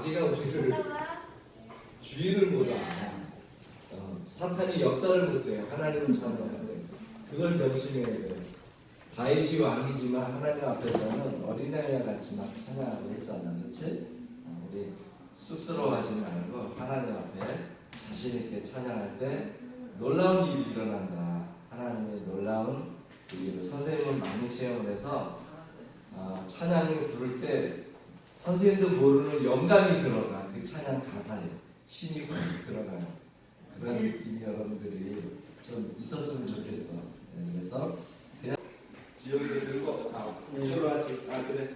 마귀가 우리를 주의를 못하고 사탄이 역사를 못해요. 하나님을 찬양하는데 그걸 명심해야 돼요. 다윗이 왕이지만 하나님 앞에서는 어린아이와 같이 막 찬양하고 했잖아. 그렇지? 우리 쑥스러워하지 말고 하나님 앞에 자신 있게 찬양할 때 놀라운 일이 일어난다. 하나님의 놀라운 일을 선생님은 많이 체험을 해서 찬양을 부를 때 선생님도 모르는 영감이 들어가. 그 찬양 가사에 신이 확 들어가요. 그런 느낌이 여러분들이 좀 있었으면 좋겠어. 그래서 그냥 지역에 들고 이쪽으로 하지. 그래.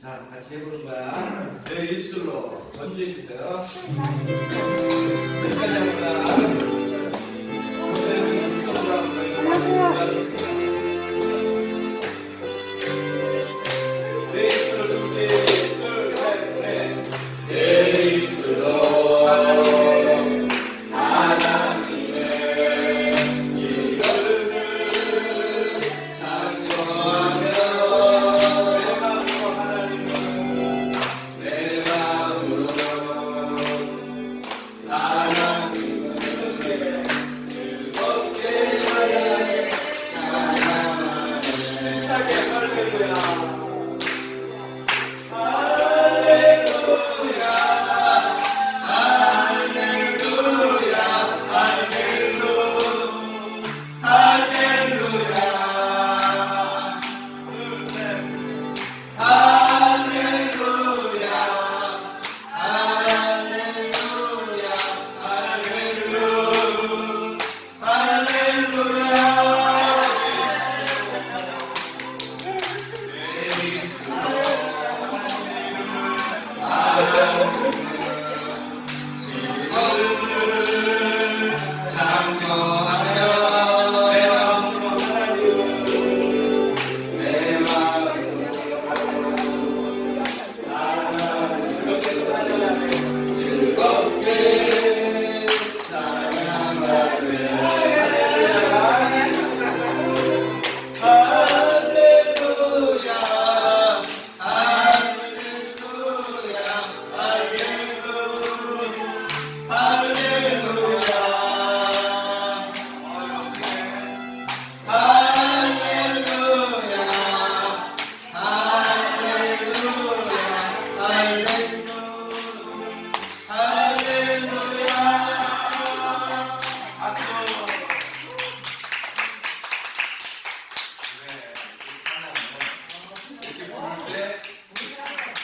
자, 같이 해보는 거야. 내 입술로 전주해 주세요. 끝까지 하구나. 선생님은 입술로 하는 거예요. 내 입술로 준비. 둘, 셋, 넷. 내 입술로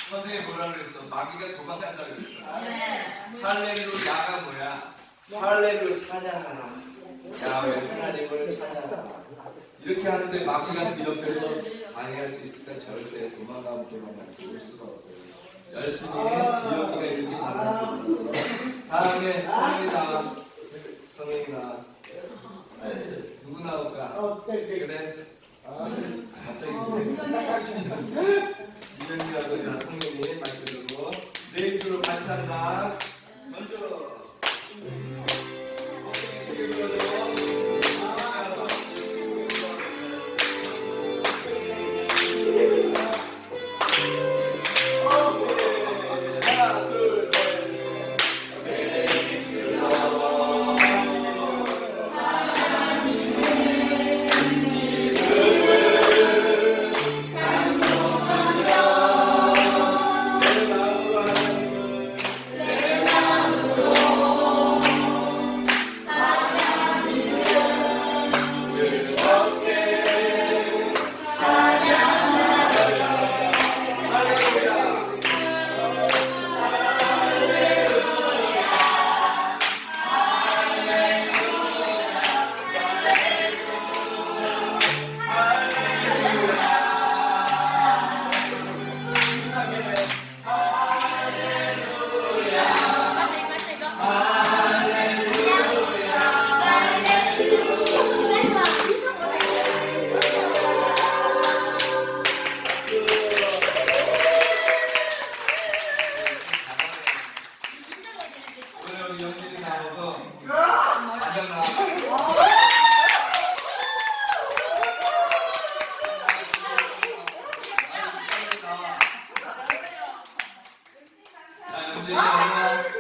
선생님이 뭐라 그랬어? 마귀가 도망간다 그랬잖아. 할렐루야가 뭐야? 할렐루야 찬양하라. 야훼 하나님을 찬양하라. 이렇게 하는데 마귀가 그 옆에서 방해할 수 있을까? 절대 도망가면 죽을 수가 없어요. 열심히 지역이가 이렇게 잘하는 거 있어. 다음에 성현이다. 성현이다. 누구 나올까? 그래. 갑자기 지명이라도 자 성령님 말씀으로 내 입으로 같이 한다. 먼저 하나 둘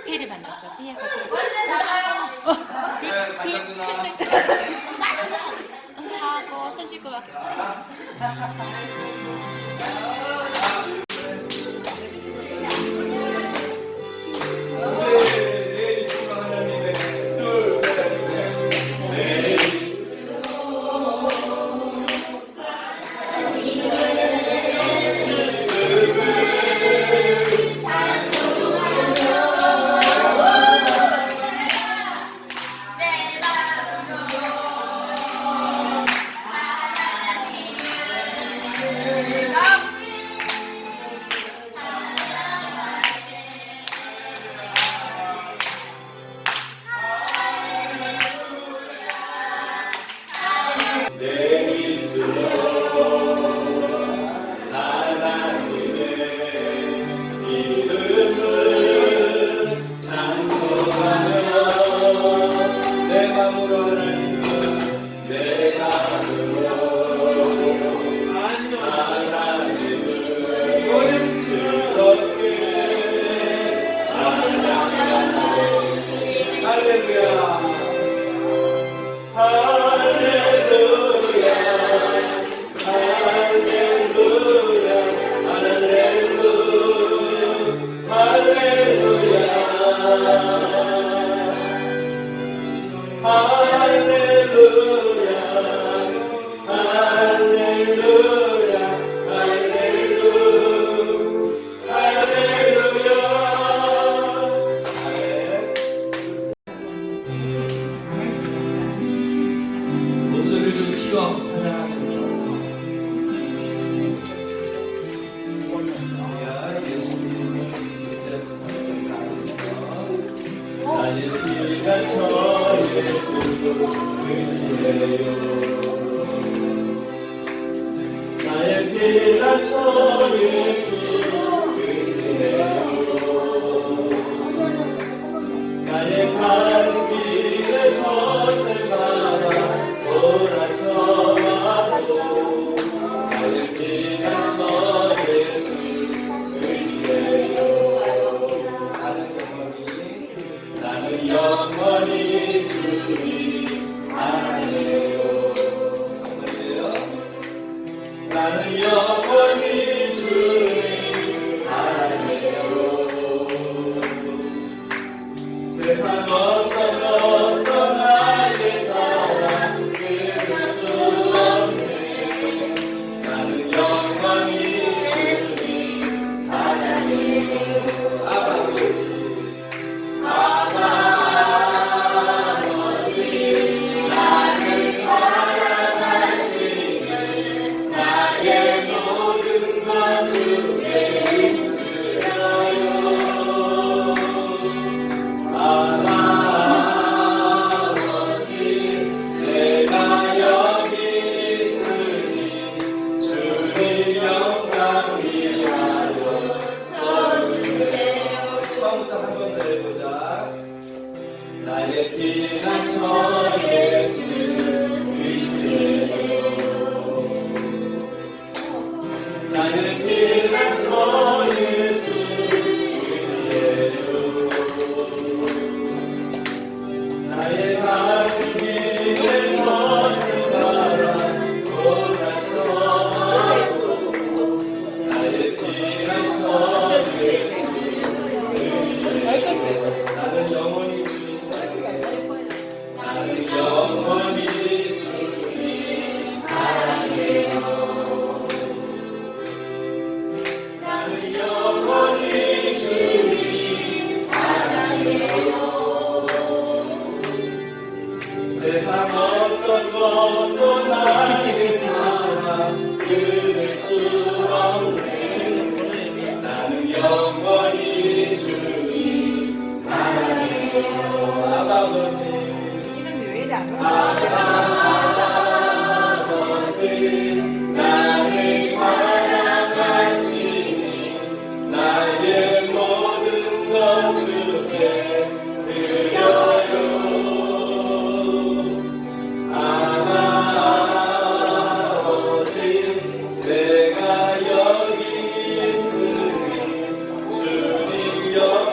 태를 만났어. 태야 같이 가자. 그래, 반갑구나. 하고 손 씻고 와. 내일 축하하는 일에 둘, 셋, 넷. 내일 내 입술로 하나님의 이름을 찬송하며 내 맘으로 하나님을 내 맘으로 하나님을 즐겁게 찬양하네. 할렐루야. 할렐루야, 할렐루야, 할렐루야, 할렐루야, 할렐루야, 할렐루야, 할렐루야. 목소리를 좀 키워 찬양하면서 야 예수님을 제대로 사랑합니다. 나의 피가 저 예수를 의지해요. 나의 피가 저 예수를 의지해요. 나의 가는 길에 거센 바람 몰아쳐와도 나의 피가 저 예수 의지해요. 나는 영원히 주님 사랑해요. 정말이에요? 나는 영원히 주님 사랑해요. 세상 어떤 나의 사랑 끊을 수 없네. 나는 영원히 주님 사랑해요. 아버지 나를 사랑하시는 나의 모든 것 주께 드려요. 아버지 내가 여기 있으니 주님 영광 위하여 써주세요. 처음부터 한 번 더 해보자. 나의 피난 저 예수 의지해요. 나의 피난 저 예수 의지해요. 나의 가는 길에 거센 바람 몰아쳐와도 나의 피난 저 예수 의지해요. 나는 영원히 주님 사랑해요. 나는 영원히 주님 사랑해요. 나는 영원히 주님 사랑해요. 세상 어떤 것도 나의 사랑 끊을 수 없네. 나는 영원히 주님 사랑해요. 아버지 나를 사랑하시니 나의 모든 것 주께 드려요. 아버지 내가 여기 있으니 주님 영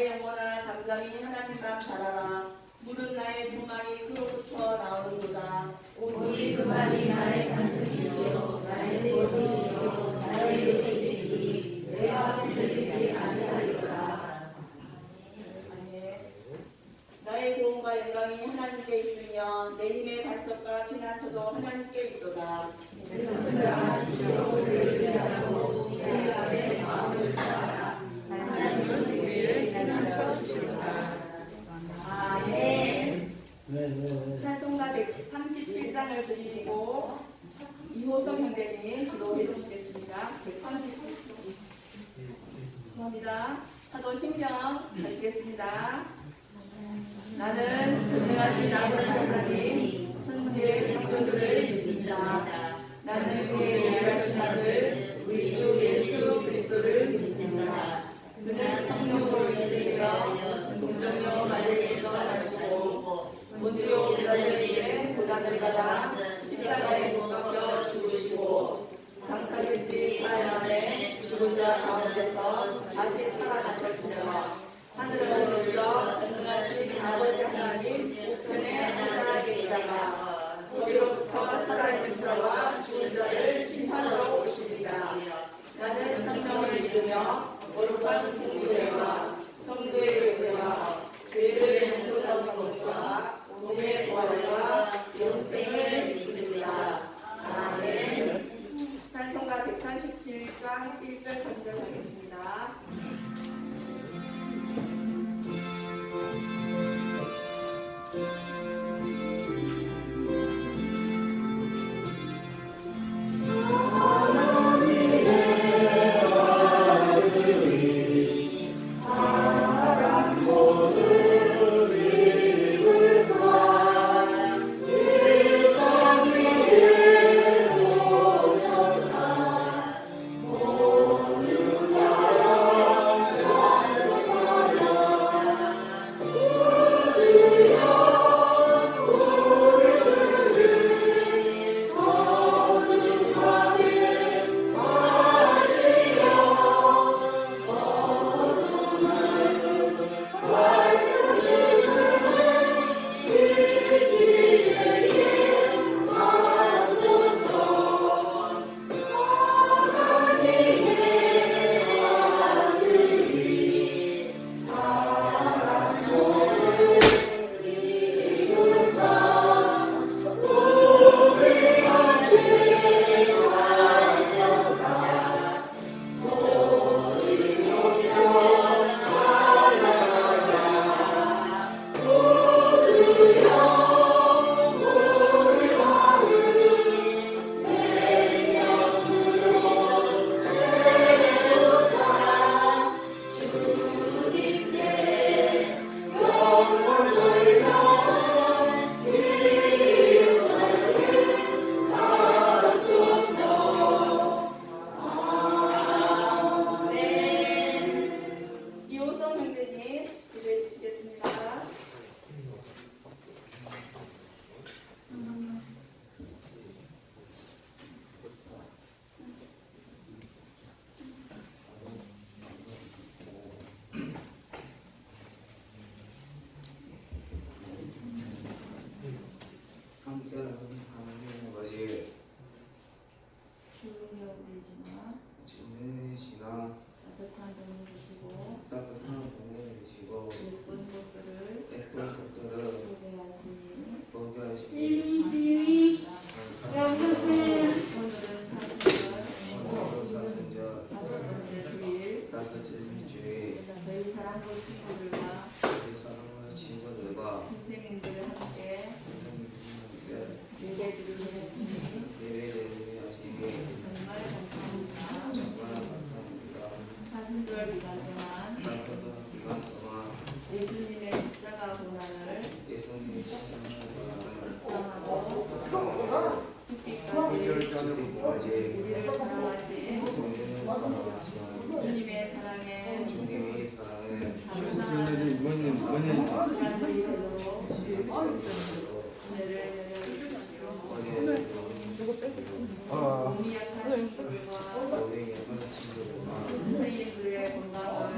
나의 영혼아 잠잠히 하나님만 바라라. 물은 나의 소망이 그로부터 나오는도다. 오직 그만이 나의 간증이시요 나의 보이시요 나의 요새이시니 내가 불리지 아니하리로다. 아멘. 나의 구원과 영광이 하나님께 있으며 내 힘의 반석과 피난처도 하나님께 있도다. 그들아 지옥을 의지하고 내가 내 마음을 다하라. 하나님은 우리를 피난처시로다. 아멘. 찬송가 137장을 드리고 이호성 형제님 기도해 주시겠습니다. 137장. 감사합니다. 사도 신경 하시겠습니다. 나는 전능하신 아버지 하나님 천지의 성도들을 믿습니다. 나는 그의 예하신 아들 우리 주 예수 그리스도를 믿습니다. 그는 성령으로 인되어 동정녀 마리아에서 나시고 본디오 빌라도에게 고난을 받아 십자가에 못 박혀 죽으시고 장사일지 사흘 만에 죽은 자 가운데서 다시 살아나셨으며 하늘을 오르러 전능하신 아버지 하나님 우편에 앉아 계시다가 거기로부터 살아있는 자와 죽은 자를 심판하러 오시리라. 나는 성령을 믿으며 거룩한 공교회와 성도의 교회와 죄를 용서하는 것과 몸의 부활과 영생을 믿습니다. 아멘. 찬송가 137장 1절 전달하겠습니다. 함께하는 하나님의 아버지 주님의 우리지나 주내시나 따뜻한 동을 주시고 따뜻한 공을 주시고 예쁜 것들을 예쁜 것들을 소개하시니 보게 하시니 감사합니다. 오늘은 오늘은 사순절 다섯 번째 주일 다섯째 주일 저희 사랑하는 친구들과 우리 사랑하는 친구들과 선생님들과 함께 선생님께 예배드리는 예배드리게 하시니 정말 감사합니다. 정말 감사합니다. 사순절 기간 동안 따뜻한 기간 동안 예수님의 십자가 고난을 예수님의 십자가를 묵상하고 묵상하고 죽기까지 죽기까지 우리를 사랑하신 우리를 사랑하시는 주님의 사랑에 주님의 사랑에 감사하는 시간들이 되도록 시간으로 은혜를 내려주십시오. 오늘 몸이 약한 친구들과 우리 예쁜 친구들과 선생님들의 건강을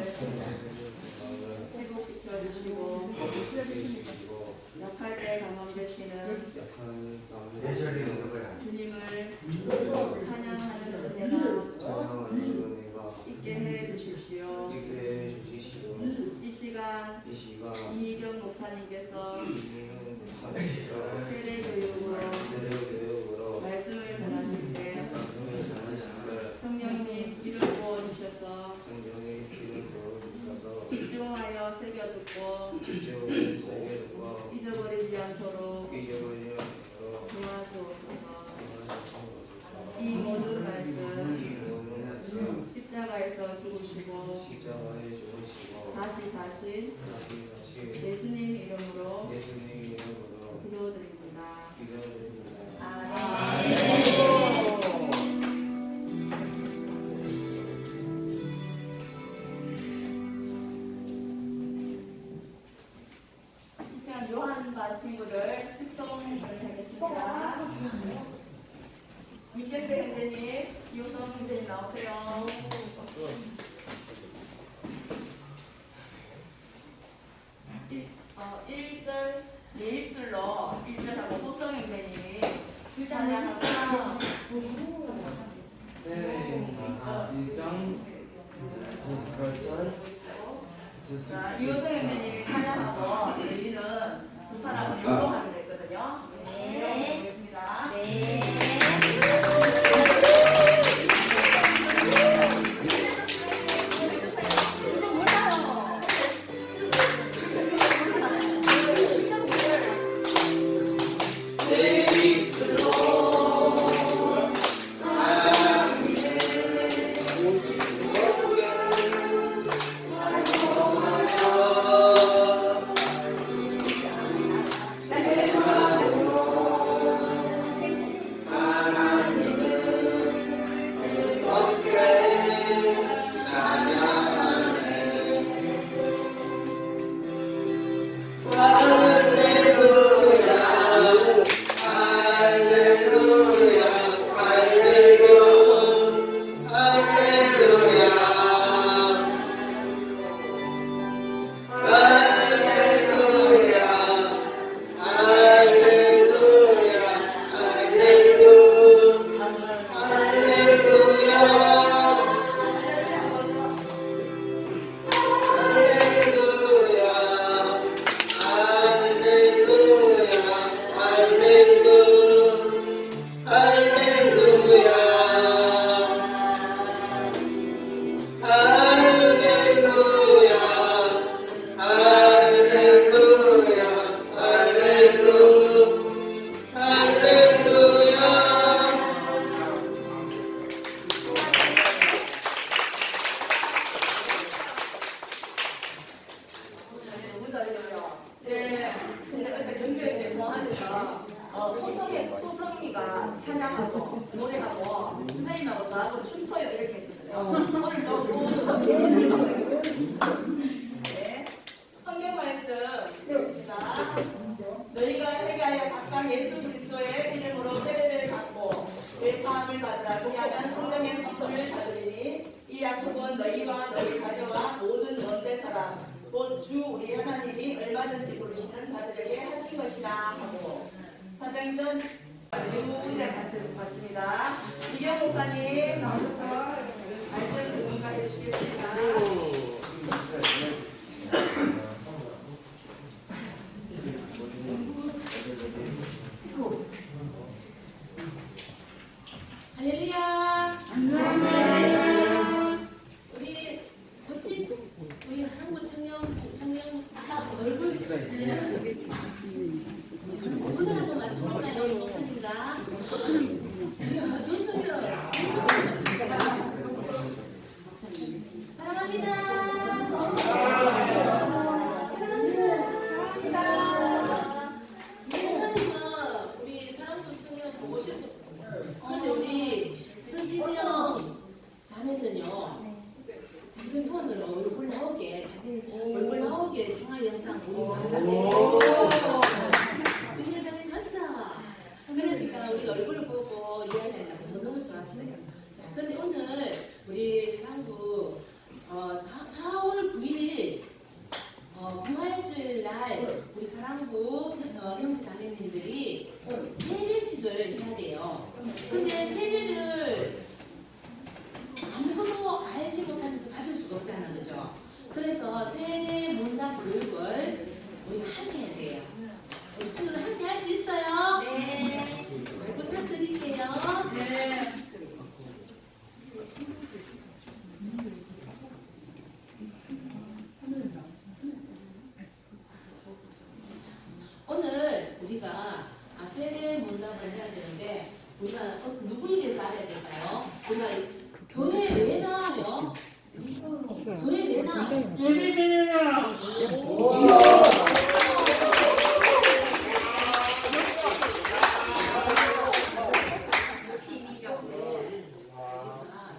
집중하여 새겨듣고 집중을 새겨두고 잊어버리지 않도록 잊어버리지 않도록 도와주옵소서. 이 모든 말씀 이 모든 말씀 십자가에서 죽으시고 십자가에 죽으시고 다시 다시 예수님 이름으로 예수님 이름으로 기도드립니다. 기도드립니다. 아멘. 이 시간 요한반 친구들 특송을 하겠습니다. 민경배 형제님, 이호성 형제님 나오세요. 1절 네 입술로 1절하고 호성 형제님이 찬양하고 자, 이호성 형제님이 찬양하고 저희는 두 사람을 유로하기로 했거든요. 네. 보겠습니다. 이거 몰라요. 호성이가 찬양하고 노래하고 선생님하고 저하고 춤춰요 이렇게 했거든요. 오늘도 또 네. 성경 말씀 읽습니다. 너희가 회개하여 각각 예수 그리스도의 이름으로 세례를 받고 내 사함을 받으라. 그리하면 성령의 선물을 받으리니 이 약속은 너희와 너희 자녀와 모든 원대 사람 곧 주 우리 하나님이 얼마든지 부르시는 자들에게 하신 것이라 하고 사도행전 6대 같습니다. 이경 목사님 나오셔서 말씀 공부해 주시겠습니다. 할렐루야. 우리 멋진 우리 한국 청년 얼굴 오늘 한번 맞춰볼까요? 이 목사님과 이야, 좋습니다. 사랑합니다. 이 목사님은 우리 사랑꾼 청년 보고 싶었어. 근데 우리 서진영 자매는요, 휴대폰으로 얼굴 나오게 사진 얼굴 나오게 통화 영상 우리 완자제. 서진영 자매 맞죠? 그러니까 우리가 얼굴을 보고 이야기하니까 너무 좋았어요. 자, 근데 오늘 우리 사랑부 4월 9일 부활절 날 우리 사랑부 형제 자매님들이 세례식을 해야 돼요. 근데 세례를 아무것도 알지 못하면서 받을 수가 없잖아, 그죠? 그래서 세례 문답 교육을 우리가 함께 해야 돼요. 우리 친구들 함께 할 수 있어요? 네. 잘 부탁드릴게요. 네. 우리가 누구에 대해서 알아야 될까요? 우리가 교회 왜 나와요? 교회 왜 나와요?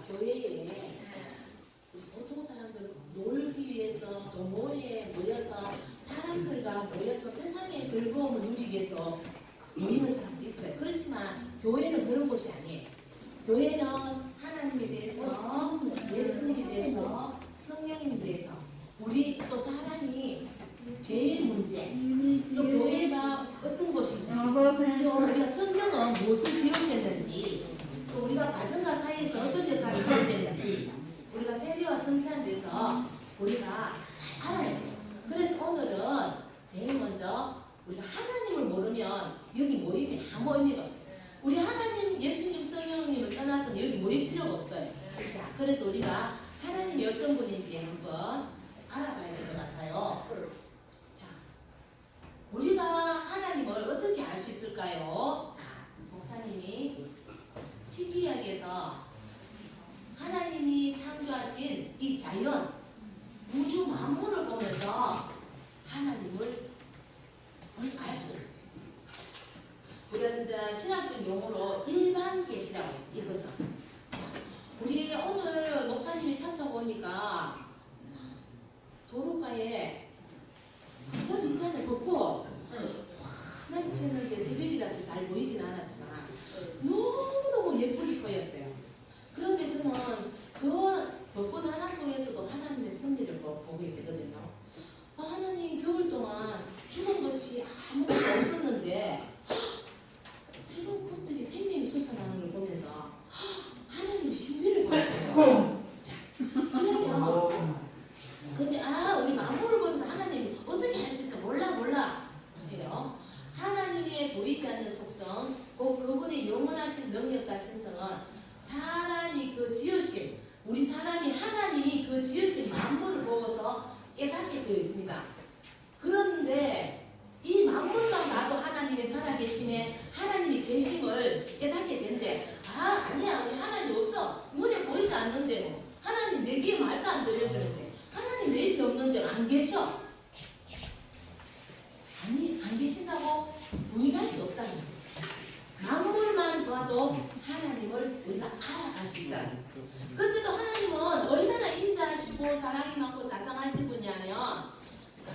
교회에 보통 사람들 놀기 위해서 동호회에 모여서 사람들과 모여서 세상의 즐거움을 누리기 위해서 모이는 사람도 있어요. 그렇지만 교회는 그런 곳이 아니에요. 교회는 하나님에 대해서, 예수님에 대해서, 성령님에 대해서, 우리 또 사람이 제일 문제, 또 교회가 어떤 곳인지, 또 우리가 성경은 무엇을 기록했는지, 또 우리가 가정과 사이에서 어떤 역할을 해야 되는지, 우리가 세례와 성찬돼서 우리가 잘 알아야 돼요. 그래서 오늘은 제일 먼저 우리가 하나님을 모르면 여기 모임에 아무 의미가 없어요. 우리 하나님, 예수님, 성령님을 떠나서는 여기 모일 필요가 없어요. 자, 그래서 우리가 하나님이 어떤 분인지 한번 알아봐야 될 것 같아요. 자, 우리가 하나님을 어떻게 알 수 있을까요? 자, 목사님이 신기하게서 하나님이 창조하신 이 자연, 우주 만물을 보면서 하나님을 알 수 있어요. 우리가 진짜 신학적 용어로 일반 계시라고 해요. 이것은. 자, 우리 오늘 목사님이 찾다 보니까 도로가에 벚꽃 있잖아요. 벚꽃. 환하게 폈는데 새벽이라서 잘 보이진 않았지만 너무너무 예쁘게 보였어요. 그런데 저는 그 벚꽃 하나 속에서도 하나님의 섭리를 보고 있거든요. 하나님 겨울 동안 죽은 것이 아무것도 없었는데 새로운 꽃들이 생명이 솟아나는 걸 보면서 하나님의 신비를 봤어요. 자, 그러면 근데 우리 만물을 보면서 하나님 어떻게 할 수 있어? 몰라 보세요. 하나님의 보이지 않는 속성, 그분의 영원하신 능력과 신성은 사람이 그 지으신, 우리 사람이 하나님이 그 지으신 만물을 보고서 깨닫게 되어 있습니다. 그런데 이 만물만 봐도 하나님의 살아계심에 하나님의 계심을 깨닫게 된대. 아니야, 우리 하나님 없어. 눈에 보이지 않는데 하나님 내 귀에 말도 안 들려주는데 하나님 내 옆에 없는데 안 계셔. 아니, 안 계신다고 부인할 수 없다는 거예요. 만물만 봐도 하나님을 우리가 알아갈 수 있다. 근데도 하나님은 얼마나 인자하시고 사랑이 많고 자상하신 분이냐면,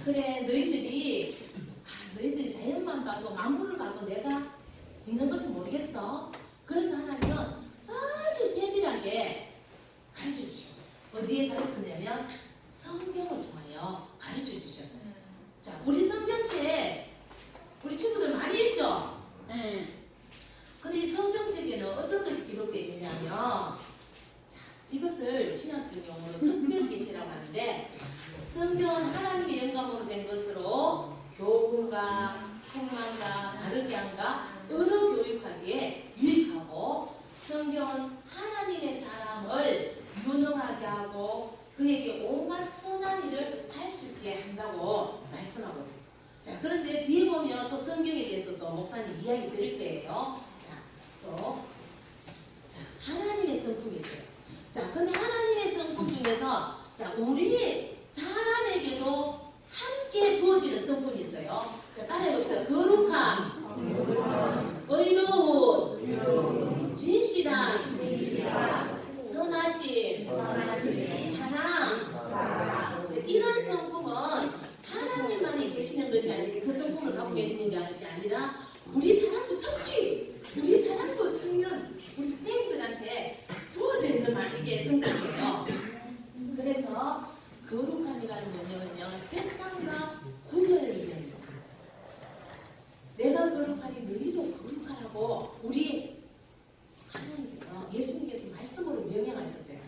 그래 너희들이 자연만 봐도 만물을 봐도 내가 있는 것은 모르겠어. 그래서 하나님은 아주 세밀하게 가르쳐 주셨어요. 어디에 가르쳤냐면 성경을 통하여 가르쳐 주셨어요. 자, 우리 성경책 우리 친구들 많이 읽죠? 근데 이 성경책에는 어떤 것이 기록되어 있느냐면, 자, 이것을 신학적 용어로 특별계시라고 하는데, 성경은 하나님의 영감으로 된 것으로 교훈과 책망과 바르게 함과 언어 교육하기에 유익하고, 성경은 하나님의 사람을 유능하게 하고 그에게 온갖 선한 일을 할 수 있게 한다고 말씀하고 있습니다. 자, 그런데 뒤에 보면 또 성경에 대해서 또 목사님 이야기 드릴 거예요. 자, 하나님의 성품이 있어요. 자, 근데 하나님의 성품 중에서, 자, 우리 사람에게도 함께 부어지는 성품이 있어요. 자, 따라해봅시다. 거룩함, 의로움, 진실함, 선하심, 사랑. 자, 이런 성품은 하나님만이 계시는 것이 아니라, 그 성품을 갖고 계시는 것이 아니라 우리 사람도 특히 우리 사람도 청년 우리 선생님들한테 부어져 있는 이게 성품이에요. 그래서 거룩함이라는 뭐냐면요, 세상과 구별을 이루는 삶. 내가 거룩하니 너희도 거룩하라고 우리 하나님께서, 예수님께서 말씀으로 명령하셨어요.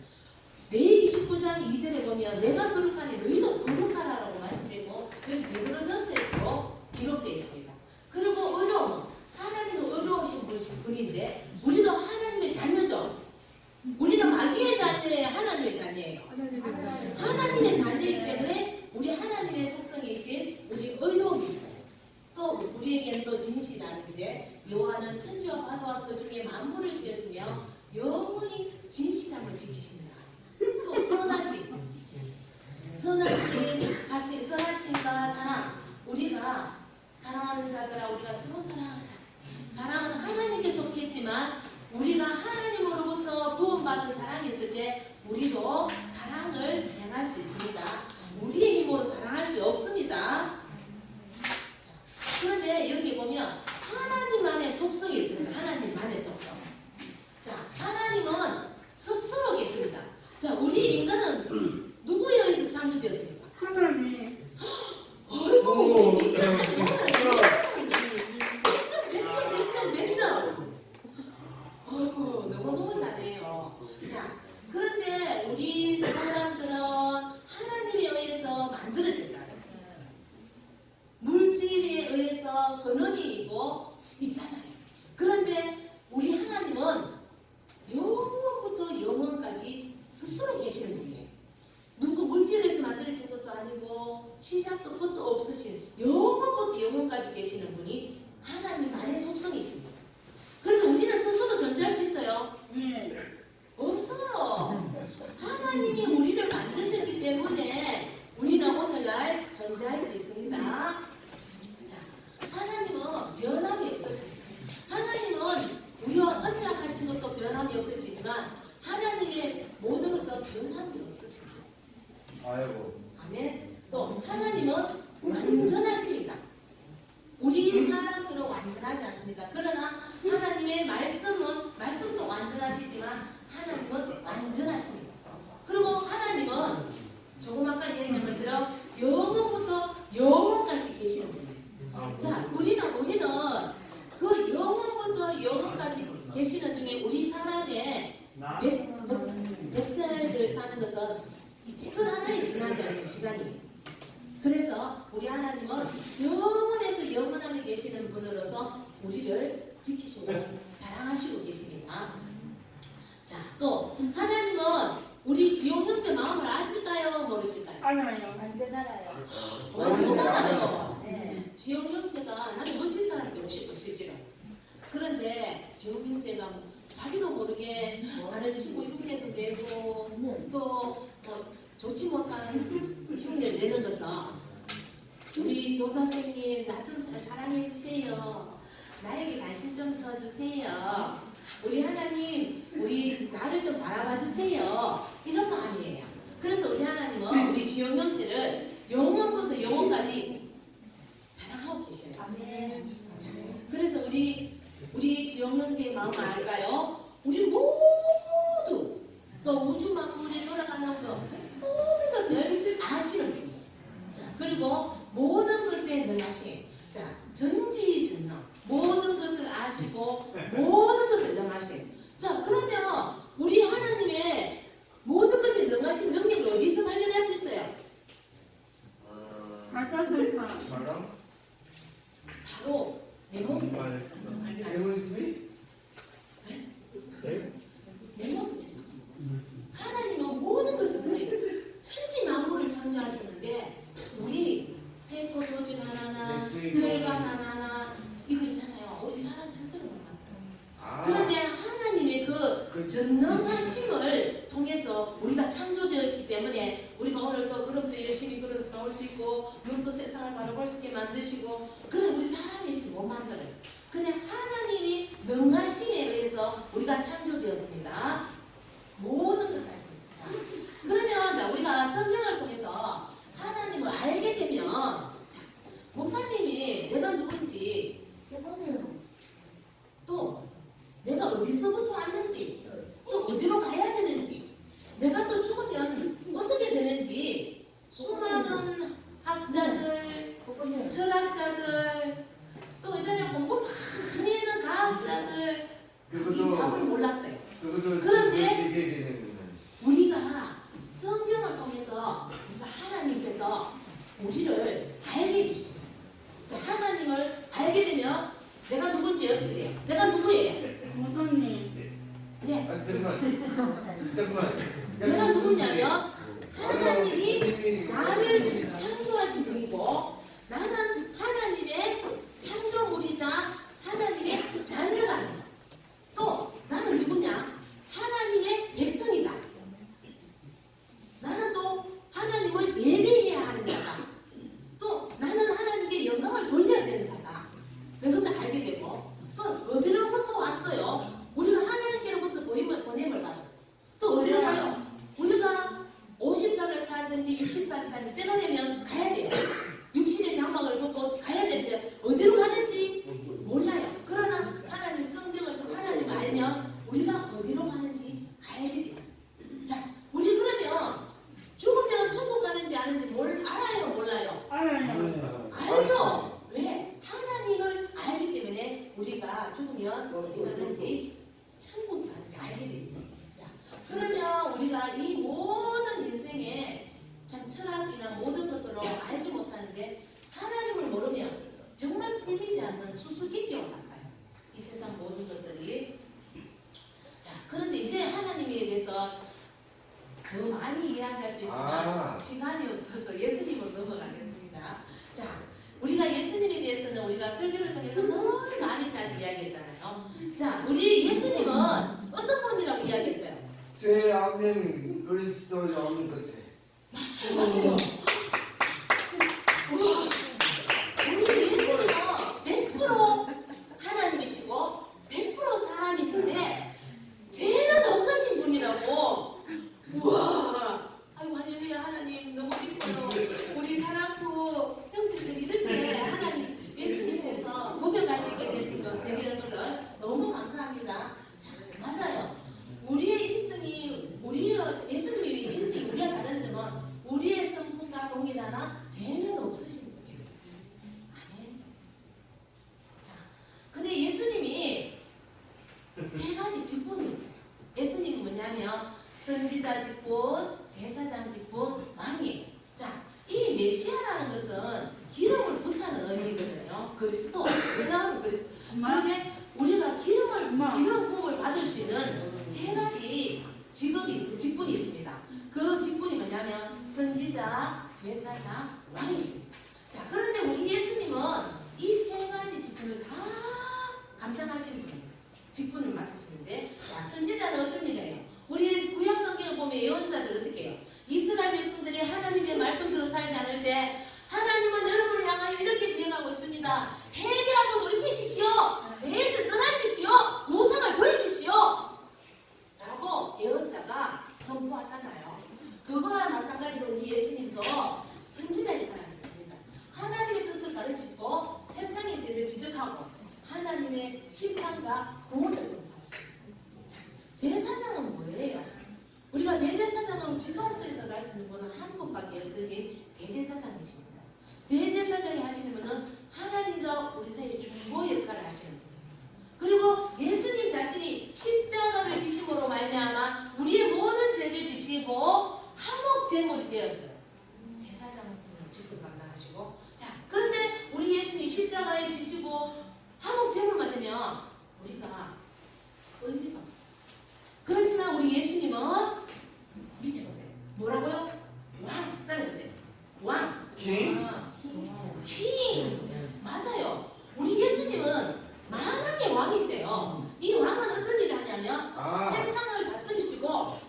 레위기 19장 2절에 보면 내가 거룩하니 너희도 거룩하라고 말씀되고, 여기 베드로전서에서도 기록되어 있습니다. 그리고 의로움, 하나님은 의로우신 분인데 우리도 하나님의 자녀죠. 우리는 마귀의 자녀예요, 하나님의 자녀예요. 하나님의 자녀이기 때문에 우리 하나님의 속성이신 우리 의로움이 있어요. 또 우리에게는 또 진실이 아닌데, 요한은 천지와 바다와 자들아 우리가 서로 사랑하자. 사랑은 하나님께 속했지만 우리가 하나님으로부터 부음받은 사랑이 있을 때 우리도 사랑을 행할 수 있습니다. 우리의 힘으로 사랑할 수 없습니다. 그런데 여기 보면 하나님만의 속성이 있습니다. 하나님만의 속성. 자, 하나님은 스스로 계십니다. 자, 우리 인간은 누구에 의해서 창조되었습니까? 하나님. 어이구, 우리 인간은 몇 점? 어이구, 너무너무 잘해요. 자, 그런데 우리 사람들은 하나님에 의해서 만들어졌잖아요. 물질에 의해서 근원이 있잖아요. 그런데 우리 하나님은 영원부터 영원까지 스스로 계시는 분이에요. 누구 물질에서 만들어진 것도 아니고 시작도 끝도 없으신 영원부터 영원까지 계시는 분이 하나님만의 속성이십니다. 그런데 우리는 스스로 존재할 수 있어요? 네. 없어요. 하나님이 우리를 만드셨기 때문에 우리는 오늘날 존재할 수 있습니다. 자, 하나님은 변함이 없으십니다. 하나님은 우리와 언약하신 것도 변함이 없으시지만 하나님의 모든 것은 변함이 없으십니다. 아이고. 아멘. 또 하나님은 완전하십니다. 우리 사람들은 완전하지 않습니다. 그러나 하나님의 말씀도 완전하시지만 하나님은 완전하십니다. 그리고 하나님은 조금 아까 얘기한 것처럼 영원부터 영원까지 계시는 분이에요. 자, 우리는 그 영원부터 영원까지 계시는 중에 우리 사람의 백세를 사는 것은 이 티끌 하나에 지나지 않는 시간이에요. 그래서 우리 하나님은 영원에서 영원 안에 계시는 분으로서 우리를 지키시고 사랑하시고 계십니다. 자, 또 하나님은 우리 지용 형제 마음을 아실까요? 모르실까요? 알아요. 완전 알아요. 완전 알아요. 네. 지용 형제가 나는 멋진 사람이 되고 싶어 실제로. 그런데 지용 형제가 자기도 모르게 다른 친구 흉내도 내고 또 좋지 못한 흉내를 내는 것은 우리 교사 선생님 나 좀 사랑해 주세요. 나에게 관심 좀 써주세요. 우리 하나님 우리 나를 좀 바라봐 주세요. 이런 마음이에요. 그래서 우리 하나님은 우리 지용 형제를 영원부터 영원까지 사랑하고 계셔요. 아멘. 그래서 우리 지용 형제의 마음을 알까요? 우리 모두 또 우주 만물에 돌아가는 것 모든 것을 아시는 분이에요. 자, 그리고 모든 것에 능하심. 자, 전지전능 모든 것을 아시고 모든 것을 능하심. 자, 그러면 우리 하나님의 모든 것에 능하신 능력을 어디서 발견할 수 있어요? 말씀하셨어요. 사람? 바로 내 모습에서 발견할 수 있어요. 모습이? 내 모습에서. 하나님은 모든 것을 천지 만물을 창조하셨는데 우리 세포 조직 하나나 혈관 하나나 이거 있잖아요. 우리 사람 절대로 못 만들어요. 그런데 하나님의 그 전능하심을 통해서 우리가 창조되었기 때문에 우리가 오늘 또 그룹도 열심히 그려서 나올 수 있고 눈도 세상을 바라볼 수 있게 만드시고 그런데 우리 사람이 이렇게 못 만들어요. 근데 하나님이 능하심에 의해서 우리가 창조되었습니다. 모든 것을 하십니다. 자, 그러면 자, 우리가 성경을 통해서 하나님을 알게 되면 자, 목사님이 내가 누군지 또 내가 어디서부터 왔는지 또 어디로 가야 되는지 내가 또 죽으면 어떻게 되는지 수많은 학자들 철학자들 또 이전에 공부 많이 하는 과학자들 이 답을 몰랐어요. 그런데 우리가 성경을 통해서 우리가 하나님께서 우리를 알게 해주셨어요. 자, 하나님을 알게 되면 내가 누군지 어떻게 돼요? 내가 누구예요? 목사님. 네. 잠깐만. 내가 누구냐면 하나님이 나를 창조하신 분이고 나는 하나님의 창조물이자 하나님의 자녀다. 또 나는 누구냐? 하나님의 백성이다. 나는 또 하나님을 예배해야 하는 자다. 또 나는 하나님께 영광을 돌려야 되는 자다. 때가 되면 가야 돼요. 육신의 장막을 벗고 가야 되는데 어디로 가는지 몰라요. 그러나 하나님 성경을 또 하나님 알면 우리가 어디로 가는지 알게 돼요. 자, 우리 그러면 죽으면 천국 가는지 아는지 알아요, 몰라요? 알아요. 알죠? 왜? 하나님을 알기 때문에 우리가 죽으면 어디 가는지 천국이 가는지 알게 돼 있어요. 자, 그러면 우리가 이 모든 인생에 참 철학이나 모든 것들로 알지 못하는데 하나님을 모르면 정말 풀리지 않는 수수께끼와 같아요. 이 세상 모든 것들이. 자, 그런데 이제 하나님에 대해서 더 많이 이야기할 수 있지만 시간이 없어서 예수님으로 넘어가겠습니다. 자, 우리가 예수님에 대해서는 우리가 설교를 통해서 너무 많이 자주 이야기했잖아요. 자, 우리 예수님은 어떤 분이라고 이야기했어요? 죄 없는 그리스도의 없는 것에 맞아요. 우와, 우리 예수님은 100% 하나님이시고 100% 사람이신데 죄는 없으신 분이라고. 우와, 아이고 할렐루야. 하나님 너무 기뻐요. 우리 사랑부 형제들이 이렇게 하나님 예수님께서 고백할 수 있게 되는 것을 너무 감사합니다. 자, 맞아요. 우리의 인생이 예수님의 인생이 우리와 다른 점은 우리의 성품과 동일하나 죄는 없으신 분이에요. 아멘. 자, 근데 예수님이 세 가지 직분이 있어요. 예수님은 뭐냐면 선지자 직분, 제사장 직분, 왕이에요. 자, 이 메시아라는 것은 기름을 붓다는 의미거든요. 그리스도, 왜냐하면 그리스도. 그런데 우리가 기름 부음을 받을 수 있는 세 가지 직분이 있습니다. 그 직분이 뭐냐면 선지자, 제사장, 왕이십니다. 자, 그런데 우리 예수님은 이 세 가지 직분을 다 감당하시는 분이에요. 직분을 맡으시는데, 자, 선지자는 어떤 일이에요? 우리 구약 성경에 보면 예언자들 어떻게 해요? 이스라엘 백성들이 하나님의 말씀대로 살지 않을 때 하나님은 여러분을 향하여 이렇게 대응하고 있습니다. 회개하고 돌이키십시오. 죄에서 떠나십시오. 우상을 버리십시오. 라고 예언자가 선포하잖아요. 그거와 마찬가지로 우리 예수님도 선지자이다라는 겁니다. 하나님의 뜻을 가르치고 세상의 죄를 지적하고 하나님의 심판과 구원을 선포하십니다. 자, 제사장은 뭐예요? 우리가 대제사장은 지성소리에 들어갈 수 있는 분은 한 분밖에 없으신 대제사장이십니다. 대제사장이 하시는 분은 하나님과 우리 사이의 중보 역할을 하시는 분이에요. 그리고 예수님 자신이 십자가를 지심으로 말미암아 우리의 모든 죄를 지시고 한옥 제물이 되었어요. 제사장은 직분 감당하시고. 자, 그런데 우리 예수님 십자가에 지시고 한옥 제물만 되면 우리가 의미가 없어요. 그렇지만 우리 예수님은 밑에 보세요. 뭐라고요? 왕. 따라해보세요. 왕. king? 킹. 맞아요. 우리 예수님은 만왕의 왕이세요. 이 왕은 어떤 일을 하냐면 세상을 다스리시고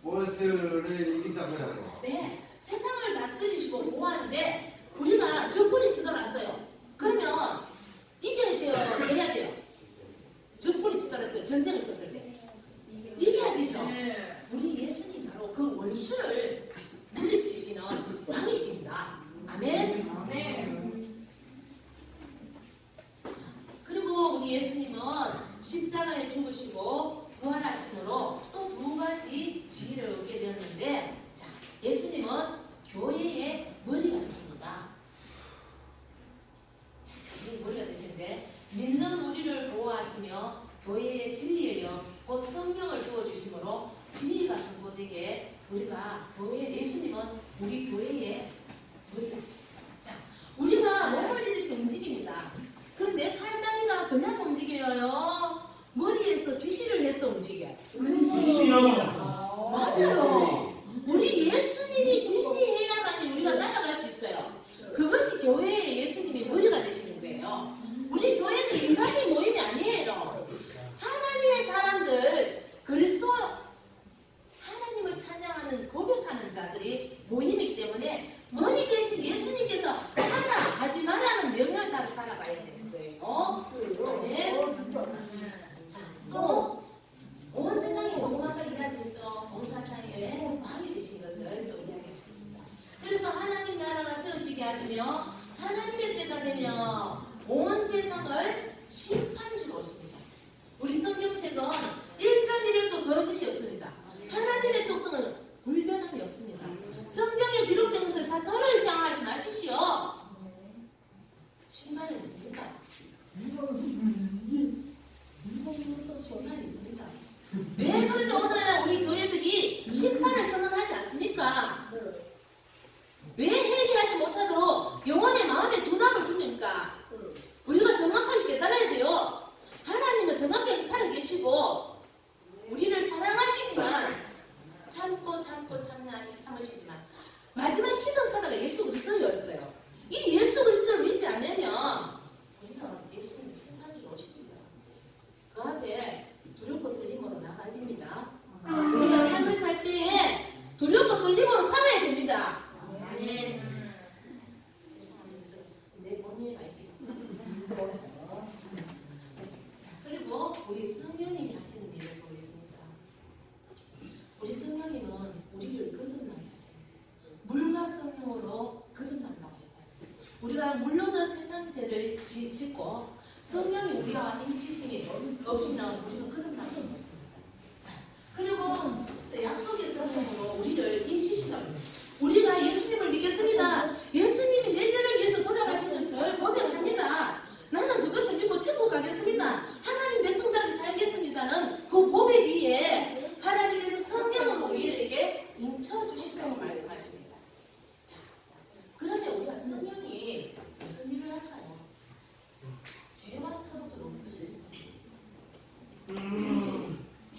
원수를 이긴다고 하고 네, 세상을 다스리시고 보호하는데 우리가 적군이 치달았어요. 그러면 이겨야 돼요? 져야 돼요? 적군이 치달았어요. 전쟁을 쳤을 때 이겨야 되죠. 우리 예수님 바로 그 원수를 물리치시는 왕이십니다. 아멘. 그리고 우리 예수님은 십자가에 죽으시고 부활하심으로 또 두 가지 지위를 얻게 되었는데, 자, 예수님은 교회의 머리가 되십니다. 자, 교회의 머리가 되시는데 믿는 우리를 보호하시며 교회의 진리의 영, 곧 성령을 주어주심으로 진리가 선포되게 우리가 예수님은 우리 교회의 머리가 되십니다. 자, 우리가 몸을 이렇게 움직입니다. 그런데 팔다리가 그냥 움직여요? 머리에서 지시를 해서 움직여요. 맞아요. 우리 예수님이 지시해야만 우리가 따라갈 수 있어요. 그것이 교회의 예수님이 머리가 되시는 거예요. 우리 교회는 인간의 모임이 아니에요. 하나님의 사람들, 그리스도 하나님을 찬양하는 고백하는 자들이 모임이기 때문에 머리 대신 예수님께서 하지 말라는 명령을 따라 살아가야 되는 거예요. 아멘. 자, 또 온 세상이 조금 아까 이야기했죠. 온 세상에 왕이 되신 것을 또 이야기했습니다. 그래서 하시며 하나님의 때가 되며 온 세상을 심판주로 오십니다. 우리 성경책은 1.1도 거짓이 없습니다. 하나님의 속성은 불변함이 없습니다. 성경에 기록된 것을 사설을 생각하지 마십시오. 심판은 있습니다. 심판이 있습니다. 왜 그런데 오늘 우리 교회들이 심판을 선언하지 않습니까? 왜 회개하지 못하도록 영혼의 마음에 둔함을 줍니까? 우리가 정확하게 깨달아야 돼요. 하나님은 정확하게 살아계시고 우리를 사랑하시지만 참고 참으시지만 마지막 히든 카드가 예수 그리스도였어요. 이 예수 그리스도를 믿지 않으면 우리는 예수님의 심판주로 오십니다. 그 앞에 두렵고 떨림으로 나가야 됩니다. 우리가 삶을 살 때에 두렵고 떨림으로 살아야 됩니다. 죄송합니다. 내 본인이가 있겠죠. 그리고 우리 성령님이 하시는 일을 보겠습니다. 우리 성령님은 우리를 거듭나게 하십니다. 물과 성령으로 거듭난다고 했어요. 우리가 물로는 세상 죄를 짓고 성령이 우리와 인치심이 없이는 우리가 거듭나게 했습니다. 자, 그리고 약속의 성령으로 우리를 인치신다고 했어요. 우리가 예수님을 믿겠습니다. 예수님이 내 죄를 위해서 돌아가신 것을 고백합니다. 나는 그것을 믿고 천국 가겠습니다. 하나님 백성답게 살겠습니다는 그 고백 위에 하나님께서 성령으로 우리에게 인쳐주신다고 말씀하십니다. 자, 그러면 우리가 성령이 무슨 일을 할까요? 죄와 사고를 옮기십니다.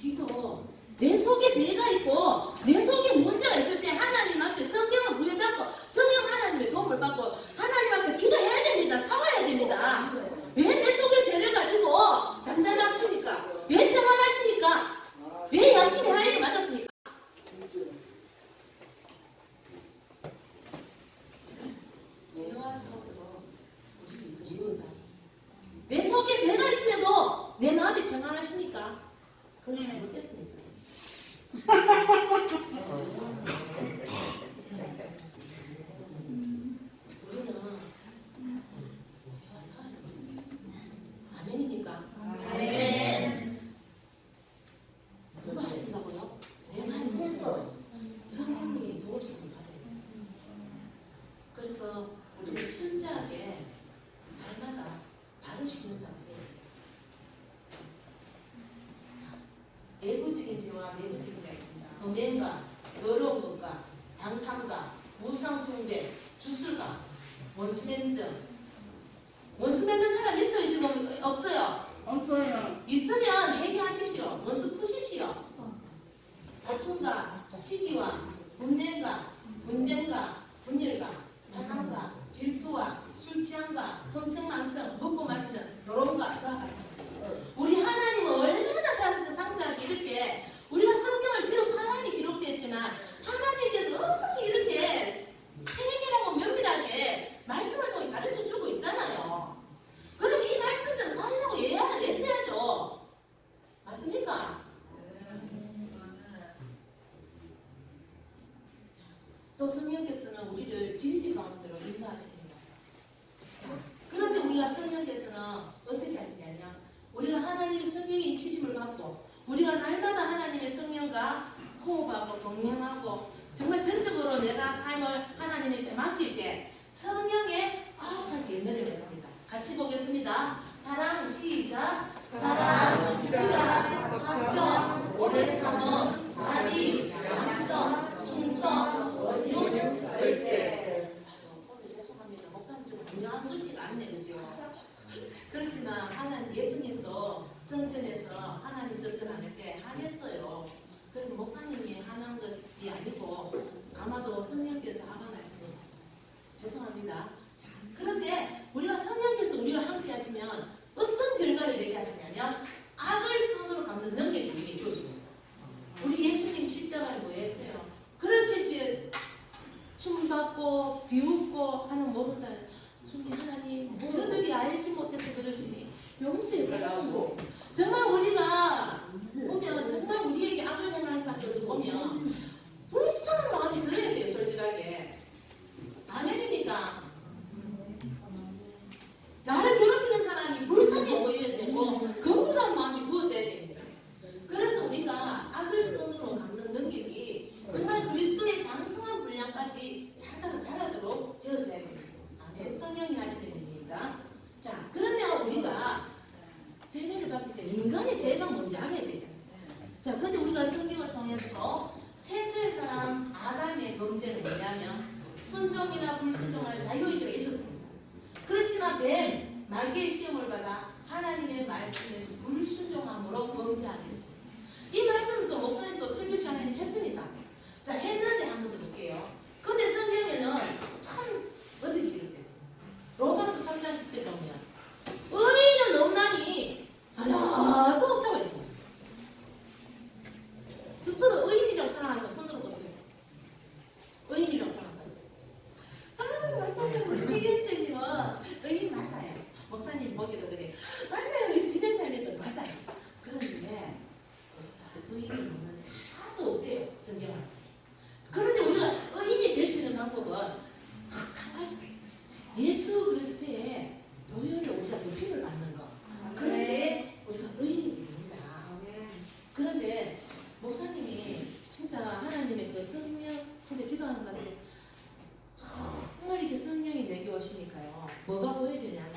기도. 내 속에 죄가 있고 내 속에 문제가 있을 때 하나님 앞에 성령을 부여잡고 성령 하나님의 도움을 받고 하나님 앞에 기도해야 됩니다. 사과해야 됩니다. 왜 내 속에 죄를 가지고 잠잠하십니까? 왜 평안하십니까? 왜 양심의 하에를 맞았습니까? 죄와 사고로 우리를 이끄십니다. 내 속에 죄가 있음에도 내 마음이 평안하십니까? 그건 잘못됐습니다. 우리는 죄와 사과를 아멘입니까? 아멘. 누가 하신다고요? 내가 할 수 없어요. 성령님이 도우시는 받아요. 그래서 우리는 철저하게 날마다 바르시는 자들이에요. 외부적인 죄와 내부적인 죄가 있습니다. 음행과 더러운 것과 방탕과 우상숭배, 주술과 원수 맺는 원수 맺는 사람 있어요? 지금 없어요? 없어요. 있으면 회개하십시오. 원수 푸십시오. 다툼과 시기와 분쟁과 분쟁과 분열과 반항과 질투와 술 취함과 흥청망청 먹고 마시는 더러움과 그와 같은 우리 하나님은 얼마나 상세하게 이렇게 우리가 성경을 비록 사람이 기록되었지만 하나님께서 어떻게 이렇게 세밀하고 면밀하게 말씀을 통해 가르쳐주고 있잖아요. 그럼 이 말씀들은 살려고 애써야죠. 맞습니까? 또 성령께서는 우리를 진리 가운데로 인도하십니다. 그런데 우리가 성령께서는 어떻게 하시냐면 우리가 하나님의 성령의 인치심을 받고 우리가 날마다 하나님의 성령과 호흡하고 동행하고 정말 전적으로 내가 삶을 하나님께 맡길 때 성령의 9가지 열매를 맺습니다. 같이 보겠습니다. 사랑 시작. 사랑, 희락, 화평, 오래 참음, 자비, 양성, 충성, 원용, 절제. 오늘 죄송합니다. 목사님 좀 분명한 것이가 않네, 그죠? 그렇지만 하나님 예수님도 성전에서 하나님 뜻을 안 때 하겠어요. 그래서 목사님이 하는 것이 아니고 아마도 성령께서 하관하시는 죄송합니다. 자, 그런데 우리가 성령께서 우리와 함께 하시면 어떤 결과를 내게 하시냐면 악을 선으로 갚는 능력이 우리에게 주어집니다. 우리 예수님 십자가에 뭐 했어요? 그렇게 춤받고 비웃고 하는 모든 사람 주님 하나님 저들이 알지 못해서 그러시니 용서해 달라고 정말 우리가 보면 정말 우리에게 악을 행하는 사람들을 보면 불쌍한 마음이 들어야 돼요. 솔직하게 아멘입니까? 뱀 마귀의 시험을 받아 하나님의 말씀에 불순종함으로 범죄하게 했습니다. 이 말씀을 또 목사님도 설교 시간에 했습니다. 자, 했는데 한번 더 볼게요. 근데 성경에는 참 어떻게 기록됐어요? 로마서 3장 10절 보면 의인은 없나니 하나도 없다고 했습니다. 스스로 의인이라고 생각하는 사람 손으로 보세요. 의인이라고 생각하는 사람. 목사님 우리 대결적이면 의인 맞아요. 목사님 보기도 그래. 맞아요. 우리 지된 삶에도 맞아요. 그런데 의인은 없는 하나도 없대요. 성경 말씀. 그런데 우리가 의인이 될 수 있는 방법은 한 가지. 예수 그리스도의 보혈에 우리가 높임을 받는 거. 그런데 우리가 의인이 됩니다. 그런데 목사님이 진짜 하나님의 그 성령 진짜 기도하는 건데 정말 이렇게 성령이 내게 오시니까요. 뭐가 보여지냐면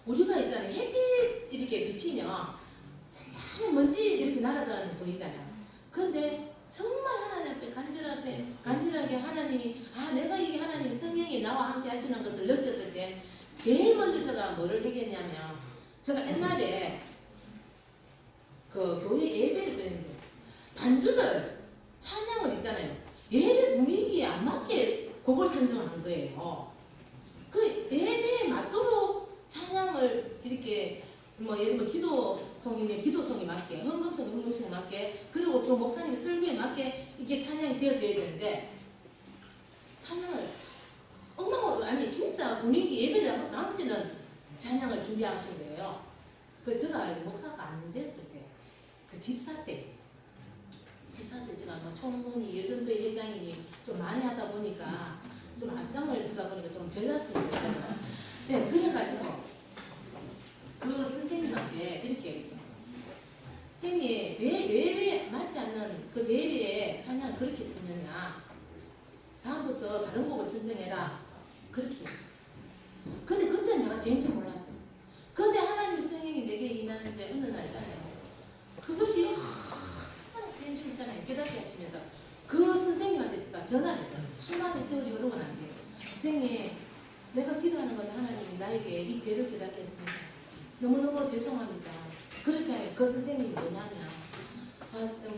우리가 있잖아요. 햇빛 이렇게 비치면 잔잔한 먼지 이렇게 날아다니는 거 보이잖아요. 근데 정말 하나님 앞에 간절하게 하나님이 내가 이게 하나님의 성령이 나와 함께 하시는 것을 느꼈을 때 제일 먼저 제가 뭐를 하겠냐면 제가 옛날에 그 교회 예배를 드리는데 반주를 찬양을 있잖아요. 예배 분위기에 안 맞게 곡을 선정하는 거예요. 그 예배에 맞도록 찬양을 이렇게 뭐 예를 들면 기도송이면 기도송에 맞게, 헌금송이면 헌금송에 맞게, 그리고 또 목사님 설교에 맞게 이게 찬양이 되어져야 되는데 찬양을 엉망으로 아니 진짜 분위기 예배를 망치는 찬양을 준비하신 거예요. 그 제가 목사가 안 됐을 때, 그 집사 때 제가 뭐 총무니 여전도의 회장이니 좀 많이 하다 보니까 좀 앞장을 쓰다 보니까 좀 별났습니다. 네, 그래가지고 그 선생님한테 이렇게 얘기했어요. 선생님 왜 예배에 맞지 않는 그 예배에 찬양을 그렇게 짓느냐. 다음부터 다른 곡을 선정해라. 그렇게 얘기했어요. 근데 그때 내가 제일 줄 몰랐어요. 근데 하나님의 성령이 내게 임하는데 어느 날잖아요. 그것이 하나 제일 줄 있잖아요. 깨닫게 하시면서 그 선생님한테 제가 전화를 했어요. 수많은 세월이 흐르고 난 뒤에 선생님 내가 기도하는 건 하나님이 나에게 이 죄를 깨닫게 했습니다. 너무너무 죄송합니다. 그렇게 그 선생님이 뭐냐면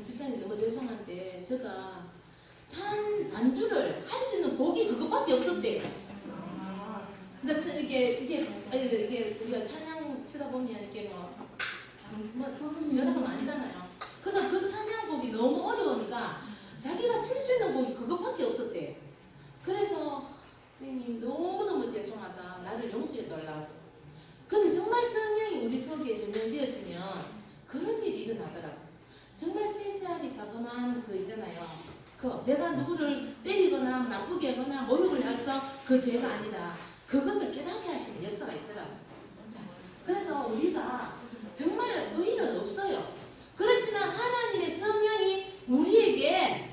집사님 너무 죄송한데 제가 반주를 할 수 있는 곡이 그것밖에 없었대요. 이게 우리가 찬양 치다 보면 이렇게 여러 번 많잖아요. 그러니까 그 찬양곡이 너무 어려우니까 자기가 칠 수 있는 곡이 그것밖에 없었대요. 그래서 선생님 너무너무 죄송하다. 나를 용서해 달라고. 근데 정말 성령이 우리 속에 전염되어지면 그런 일이 일어나더라고. 정말 세세하게 자그마한 그 있잖아요. 내가 누구를 때리거나 나쁘게 하거나 모욕을 해서 그 죄가 아니라 그것을 깨닫게 하시는 역사가 있더라고요. 자, 그래서 우리가 정말 의의는 없어요. 그렇지만 하나님의 성령이 우리에게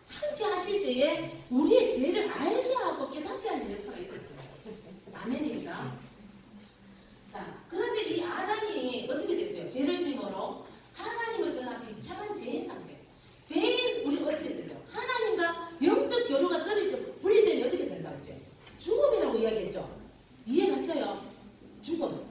함께 하실 때에 우리의 죄를 알게 하고 깨닫게 하는 역사가 있었어요. 아멘입니다. 자, 그런데 이 아담이 어떻게 됐어요? 죄를 지음으로 하나님을 떠나 비참한 죄인 상태. 죄인 우리 어떻게 됐죠? 하나님과 영적 교류가 분리되면 어떻게 된다고 했죠? 죽음이라고 이야기했죠. 이해가셔요? 죽음.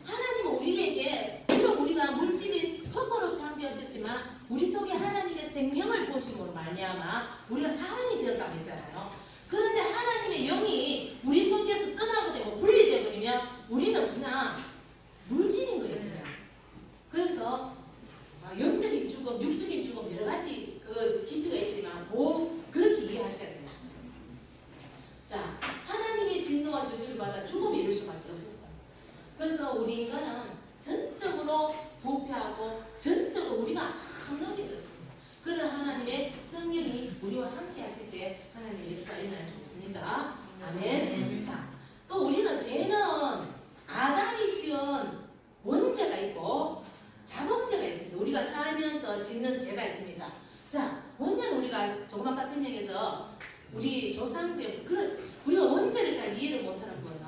하나님은 우리에게 비록 우리가 물질인 흙으로 창조하셨지만 우리 속에 하나님의 생명을 부으심으로 말미암아 우리가 사람이 되었다고 했잖아요. 그런데 하나님의 영이 우리 속에서 떠나게 되고 분리되어 버리면 우리는 그냥 물질인 거예요. 그냥. 그래서 영적인 죽음, 육적인 죽음 여러 가지 그 깊이가 있지만 그렇게 이해하셔야 돼요. 자, 하나님의 진노와 저주를 받아 죽음에 이를 수밖에 없었어요. 그래서 우리 인간은 전적으로 부패하고 전적으로 우리가 아무렇게 됐습니다. 그런 하나님의 성령이 우리와 함께 하실 때 하나님의 역사가 일어날 수 있습니다. 아멘. 자, 또 우리는 죄는 아담이 지은 원죄가 있고 자범죄가 있습니다. 우리가 살면서 짓는 죄가 있습니다. 자, 원죄는 우리가 조금 아까 설명해서 우리 조상 때 우리가 원죄를 잘 이해를 못하는 거는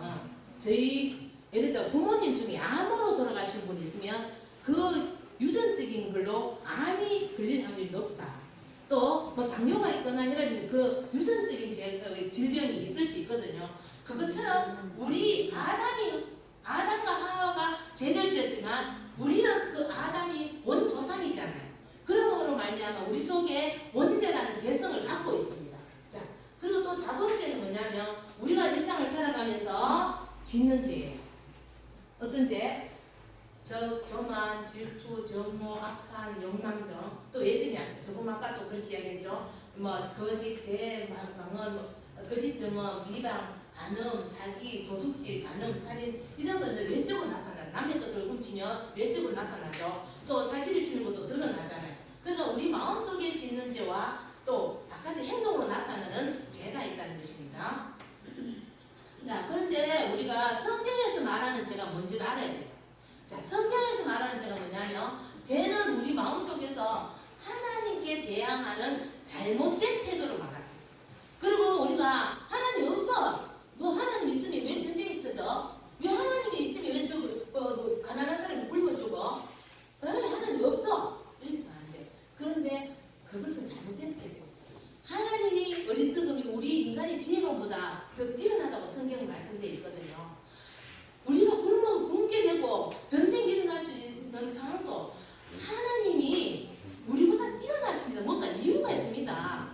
저희 예를 들어 부모님 중에 암으로 돌아가신 분이 있으면 그 유전적인 걸로 암이 걸릴 확률이 높다. 또 뭐 당뇨가 있거나 이런 그 유전적인 질병이 있을 수 있거든요. 그것처럼 우리 아담과 하와가 죄를 지었지만 우리는 그 아담이 원조상이잖아요. 그러므로 말미암아 우리 속에 원죄라는 죄성을 갖고 있습니다. 자, 그리고 또 자본죄는 뭐냐면 우리가 일상을 살아가면서 짓는 죄예요. 어떤 죄? 교만, 질투, 정모, 악한, 욕망 등. 또 예전에 조금 아까 또 그렇게 이야기했죠. 뭐 거짓, 망언, 거짓 증언, 비방, 간음, 사기, 도둑질, 간음, 살인 이런 것들 외적으로 나타나요. 남의 것을 훔치면 외적으로 나타나죠. 또 사기를 치는 것도 드러나잖아요. 그러니까 우리 마음속에 짓는 죄와 또 바깥의 행동으로 나타나는 죄가 있다는 것입니다. 자, 그런데 우리가 성경에서 말하는 죄가 뭔지를 알아야 돼요. 자, 성경에서 말하는 죄가 뭐냐면 죄는 우리 마음속에서 하나님께 대항하는 잘못된 태도를 말합니다. 그리고 우리가 하나님 없어. 뭐 하나님 있으면 왜 전쟁이 터져? 왜 하나님이 있으면 왜 가난한 사람이 굶어 죽어? 왜 하나님 없어? 이래서 안 돼. 그런데 그것은 잘못된 태도. 하나님이 어리석음이 우리 인간의 지혜로보다 더 뛰어나다고 성경에 말씀되어 있거든요. 우리가 굶게 되고 전쟁이 일어날 수 있는 상황도 하나님이 우리보다 뛰어나십니다. 뭔가 이유가 있습니다.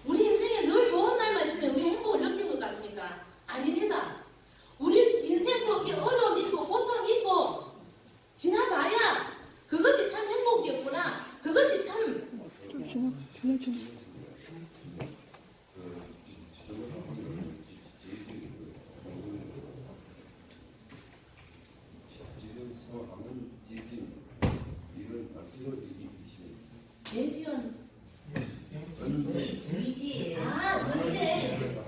우리 인생에 늘 좋은 날만 있으면 우리 행복을 느끼는 것 같습니까? 아닙니다. 우리 인생 속에 어려움이 있고 고통이 있고 지나봐야 그것이 참 행복이었구나. 그것이 참 대지연 전쟁.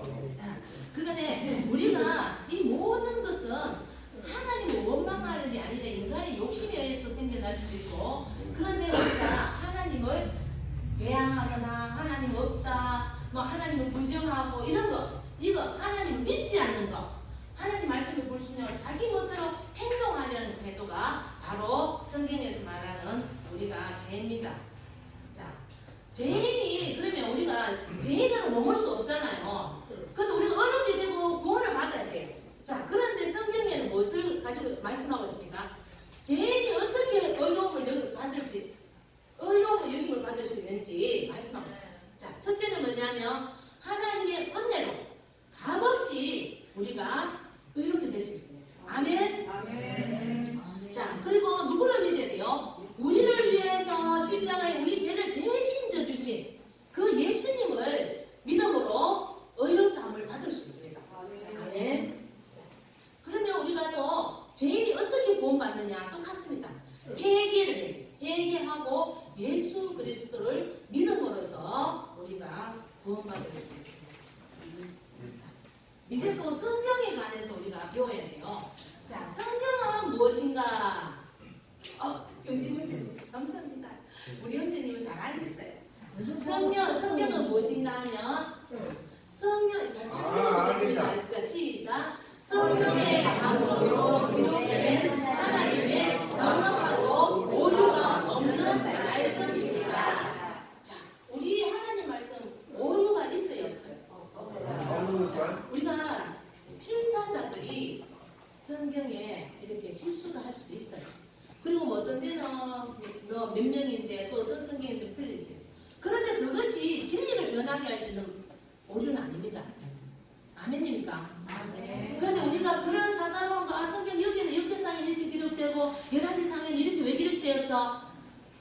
그러니까 우리가 이 모든 것은 하나님을 원망하는 게 아니라 인간의 욕심에 의해서 생겨날 수도 있고, 그런데 우리가 하나님을 대항하거나 하나님 없다, 뭐 하나님을 부정하고 이런 거, 이거 하나님을 믿지 않는 거, 하나님 말씀을 볼 수 있는 자기 멋대로 행동하려는 태도가 바로 성경에서 말하는 우리가 죄입니다. 자, 죄인이 그러면 우리가 죄인으로 머물 수 없잖아요. 근데 우리가 어렵게 되고 구원을 받아야 돼요. 자, 그런데 성경에는 무엇을 가지고 말씀하고 있습니까? 죄인이 어떻게 의로움을 여김을 받을 수 있는지 말씀하고 있습니다. 자, 첫째는 뭐냐면 하나님의 은혜로 값없이 우리가 의롭게 될 수 있습니다. 아멘. 자, 그리고 누구를 믿어야 돼요? 우리를 위해서 십자가에 우리 죄를 대신 져주신 그 예수님을 믿음으로 의롭다함을 받을 수 있습니다. 아멘. 그러면 우리가 또 죄인이 어떻게 구원받느냐? 똑같습니다. 회개하고 예수 그리스도를 믿음으로써 우리가 구원받을 수 있습니다. 이제 또 성경에 관해서 우리가 배워야 돼요. 자, 성경은 무엇인가? 영재님 감사합니다. 우리 형제님은 잘 알겠어요. 성경은 무엇인가 하면 성경 같이 읽어보겠습니다. 자, 시작. 성경의 감동으로 기록된 하나님의 정확하고 오류가 없는 말씀입니다. 자, 우리 하나님 말씀 오류가 있어요, 없어요? 우리가 필사자들이 성경에 이렇게 실수를 할 수도 있어요. 그리고 뭐 어떤 데는 몇 명인데 또 어떤 성경인데 틀릴 수 있어요. 그런데 그것이 진리를 변하게 할 수 있는 오류는 아닙니다. 아멘입니까? 그런데 우리가 그런 사사로운가 성경 여기는 역대상에 이렇게 기록되고 열왕기상에는 이렇게 왜 기록되었어?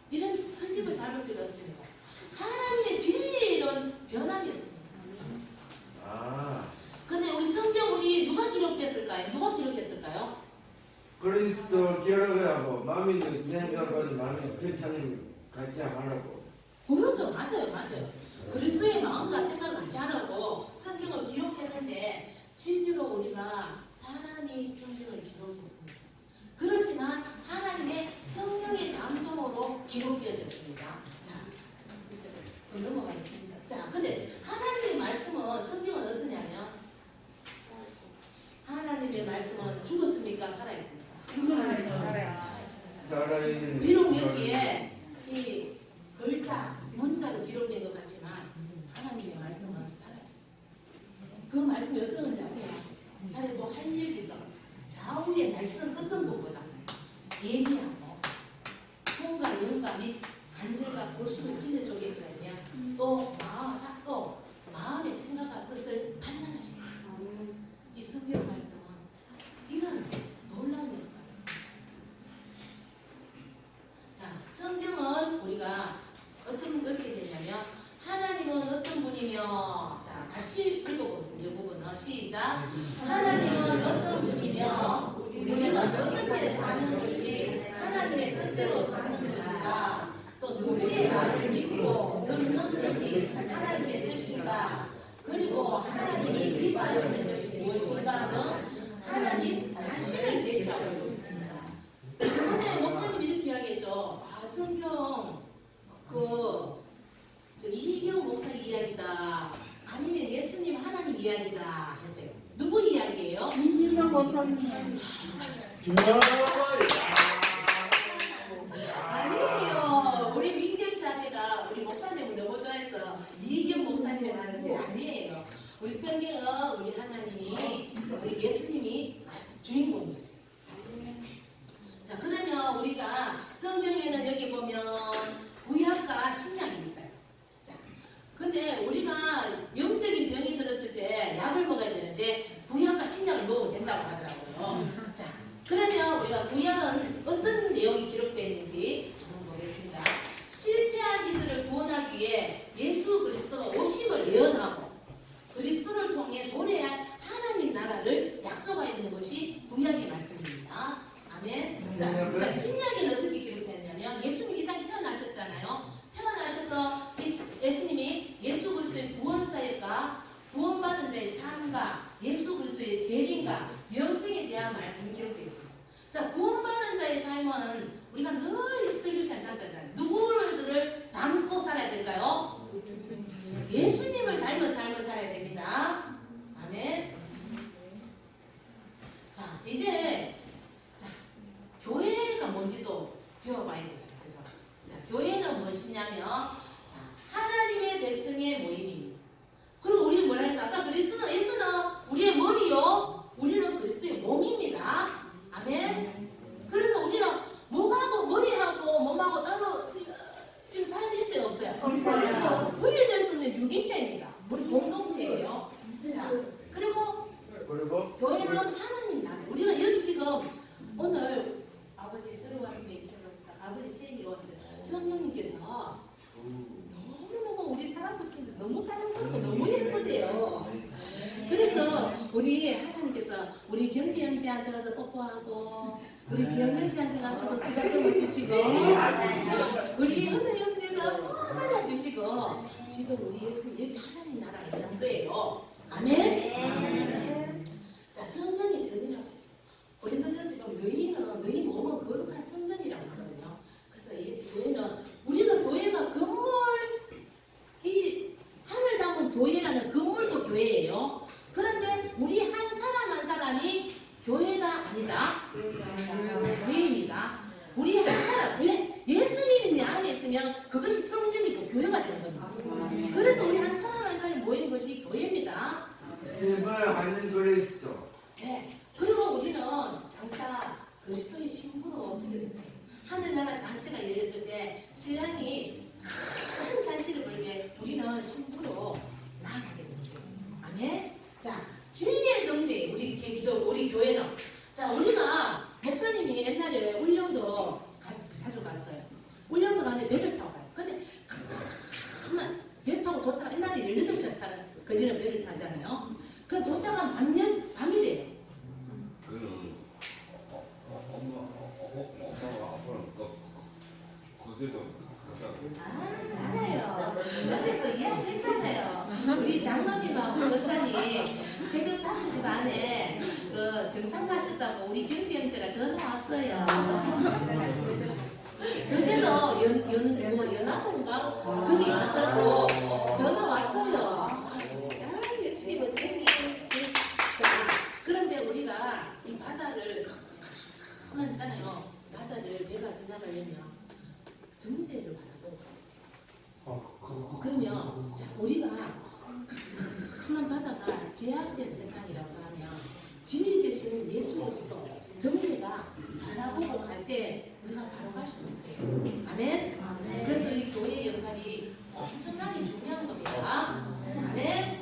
이런 서식을 잡을 필요 없습니다. 하나님의 진리는 변함이 없습니다. 근데 우리 성경 우리 누가 기록됐을까요? 누가 기록했을까요? 그리스도 기록하고 마음이 생각은 마음이 괜찮은 같이 하라고. 그렇죠. 맞아요. 그리스도의 마음과 생각을 같이 하라고 성경을 기록했는데 실제로 우리가 사람이 성경을 기록했습니다. 그렇지만 하나님의 성령의 감동으로 기록되어졌습니다. 자, 이제 넘어가겠습니다. 자, 근데 하나님의 말씀은 성경은 어떠냐면 하나님의 말씀은 죽었습니까? 살아있습니까? 살아있습니다. 살아있는 비록 여기에 이 글자, 문자로 기록된 것 같지만 성경이 어떤 건지 아세요? 살고 할 얘기서 좌우의 날선 어떤 것보다 예민하고 통과 영과 및 간절과 볼수록 찔러 쪽에 있거든요. 또 마음의 생각과 뜻을 판단하신다. 이 성경 말씀은 이런 놀라운 역사가 있습니다. 자, 성경은 우리가 어떻게 되냐면 하나님은 어떤 분이며, 자 같이 읽어보겠습니다. 이 부분은 시작. 하나님은 어떤 분이며 우리는 어떻게 사는 것이 하나님의 뜻대로 사는 것인가, 또 누구의 말을 믿고 듣는 것이 하나님의 뜻인가, 그리고 하나님이 기뻐하시는 것이 무엇인가 등 하나님 자신을 계시하고 있습니다. 그런데 목사님이 이렇게 이야기했죠. 아, 성경 이희경 목사 이야기다, 아니면 예수님 하나님 이야기다 했어요. 누구 이야기예요? 이희경 목사님. 아니에요. 우리 민경 자매가 우리 목사님을 너무 좋아해서 이희경 목사님이 하는데 아니에요. 우리 성경은 우리 하나님이, 우리 예수님이 주인공이에요. 자, 그러면 우리가 성경에는 여기 보면 구약과 신약이 있어요. 자, 근데 우리가 영적인 병이 들었을 때 약을 먹어야 되는데 구약과 신약을 먹으면 된다고 하더라고요. 자, 그러면 우리가 구약은 어떤 내용이 기록되어 있는지 한번 보겠습니다. 실패한 이들을 구원하기 위해 예수 그리스도가 오심을 예언하고 그리스도를 통해 도래한 하나님 나라를 약속하는 것이 구약의 말씀입니다. 아멘. 자, 그러니까 신약에는 어떻게 기록했냐면 예수님이 이 땅에 태어나셨잖아요. 태어나셔서 예수님이 예수 그리스도의 구원 사역과 구원받은 자의 삶과 예수 그리스도의 재림과 영생에 대한 말씀이 기록되어 있습니다. 자, 구원받은 자의 삶은 우리가 늘 설교시간 찾잖아요. 누구를 닮고 살아야 될까요? 예수님을 닮은 삶을 살아야 됩니다. 아멘. 자, 이제 교회가 뭔지도 배워봐야 되잖아요. 그죠? 자, 교회는 무엇이냐면, 자, 하나님의 백성의 모임입니다. 그리고 우리는 뭐라 했어? 아까 예수는 우리의 머리요, 우리는 그리스도의 몸입니다. 아멘. 그래서 우리는 목하고 머리하고 몸하고 따로 이렇게 살 수 있어요, 없어요? 없어요. 분리될 수 있는 유기체입니다. 우리 공동체예요. 자, 그리고 교회는 하나님 나라. 우리가 여기 지금 오늘 아버지 서로 왔으면 아버지 시행이 왔어요. 성령님께서 너무너무 우리 사람 붙인데 너무 사랑스럽고 너무 예쁘대요. 그래서 우리 하나님께서 우리 경비 형제한테 가서 뽀뽀하고 우리 지영 형제한테 가서 쓰다듬어 주시고 우리 현우 형제가 안아주시고 지금 우리 예수님 여기 하나님 나라가 있는 거예요. 아멘. 자, 성전이 전이라고 했어요. 고린도전서 보면 너희 몸은 거룩한 성전이라고 하거든요. 그래서 이 교회는 우리가 교회가 건물, 이 하늘 담은 교회라는 건물도 교회예요. 그런데 우리 한 사람 한 사람이 교회가 아니다. 교회입니다. 우리 한 사람, 왜? 예수님이 내 안에 있으면 그것이 성전이고 교회가 되는 겁니다. 그래서 우리 한 사람 한 사람이 모인 것이 교회입니다. 제발하는 그리스도. 네. 그리고 우리는 장차 그리스도의 신부로 쓰게 됩니다. 하늘나라 잔치가 열렸을 때 신랑이 큰 잔치를 벌게 우리는 신부로 나아가게 됩니다. 아멘. 자, 진리의 경제 우리 교회는, 자, 우리가 목사님이 옛날에 울릉도 자주 갔어요. 울릉도 가는데 배를 타고 가요. 근데 가만 배 타고 도착, 옛날에 18시간 걸리는 배를 타잖아요. 그 도착한 밤이 돼요. 알아요. 어제 또 이야기했잖아요. 우리 장로님하고 권사님 새벽 5시 반에 등산 가셨다고 우리 경비 형제가 전화 왔어요. 그제도 연합동가 거기 갔다고 전화 왔어요. 역시 멋쟁이. 자, 그런데 우리가 이 바다를 가만 있잖아요. 바다를 배가 지나가려면 등대를 바라고. 그러면 자, 우리가 가만 바다가 제약된 세상 세상이라고 하면 진리 되시는 예수 그리스도 정례가 바라보고 갈 때 우리가 바로 갈 수 있는 거예요. 아멘? 그래서 이 교회의 역할이 엄청나게 중요한 겁니다. 아멘?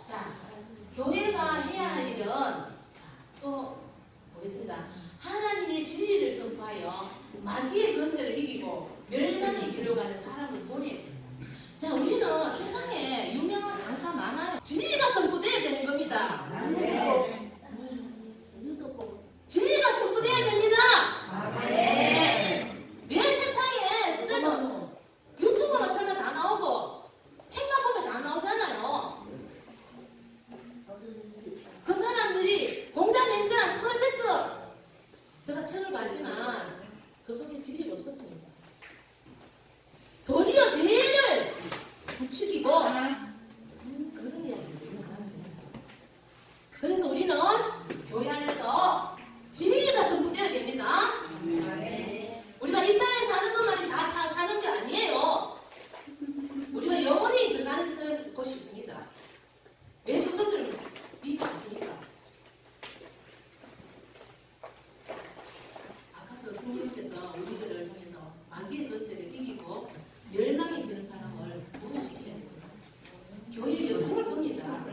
자, 교회가 해야 할 일은 또 보겠습니다. 하나님의 진리를 선포하여 마귀의 권세를 이기고 멸망에 기록하는 사람을 보내야 됩니다. 자, 우리는 세상에 유명한 강사 많아요. 진리가 선포돼야 되는 겁니다. 진리가 선포돼야 됩니다. 왜 세상에 쓰는 유튜브만 틀면 다 나오고 책만 보면 다 나오잖아요. 그 사람들이 공자 맹자 소크라테스 제가 책을 봤지만 그 속에 진리가 없었습니다. 도리어 죄를 부추기고 그런 이야기들이 많았습니다. 그래서 우리는 교회 안에서 진리가 선포되어야 됩니다. 우리가 이 땅에 사는 것만이 다 사는 게 아니에요. 우리가 영원히 들어가는 곳이 있습니다. 왜 그것을 믿지 않습니까? 아까도 성령께서 우리들을 통해서 마귀의 권세를 이기고 멸망이 되는 사람을 구원시켜야 됩니다. 교회의 역할이 겁니다.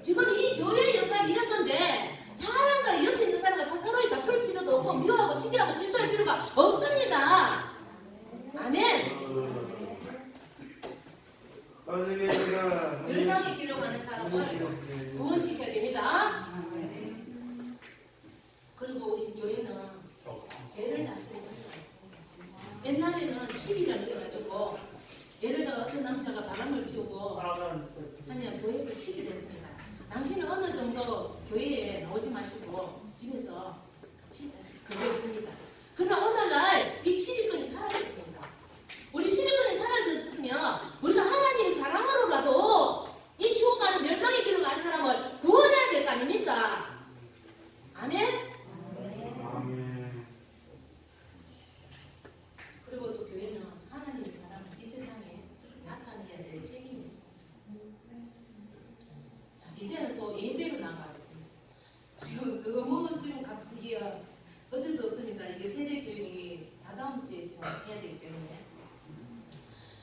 지금 이 교회의 역할이 이런 건데 사람과 옆에 있는 사람과 서로에 다툴 필요도 없고 미워하고 시기하고 질투할 필요가 없습니다. 아멘. 만약에 제가 멸망에 기록하는 사람을 구원시켜야 됩니다. 그리고 우리 교회는 죄를 다스리는 것입니다. 옛날에는 시비를 걸어가지고 예를 들어 어떤 남자가 바람을 피우고 하면 교회에서 치게 됐습니다. 당신은 어느 정도 교회에 나오지 마시고 집에서 그걸 봅니다. 그러나 어느 날 이 치리권이 사라졌습니다. 우리 치리권이 사라졌으면 우리가 하나님의 사랑으로라도 이 죽어가는 멸망에 들어가는 사람을 구원해야 될 거 아닙니까? 아멘? 그리고 또 교회는 하나님의 사랑을 이 세상에 나타내야 될 책임이 있습니다. 자, 이제는 또 예배로 나가겠습니다. 지금 너무 지금 이게 어쩔 수 없습니다. 이게 세대 교육이 다다음 주에 지금 해야 되기 때문에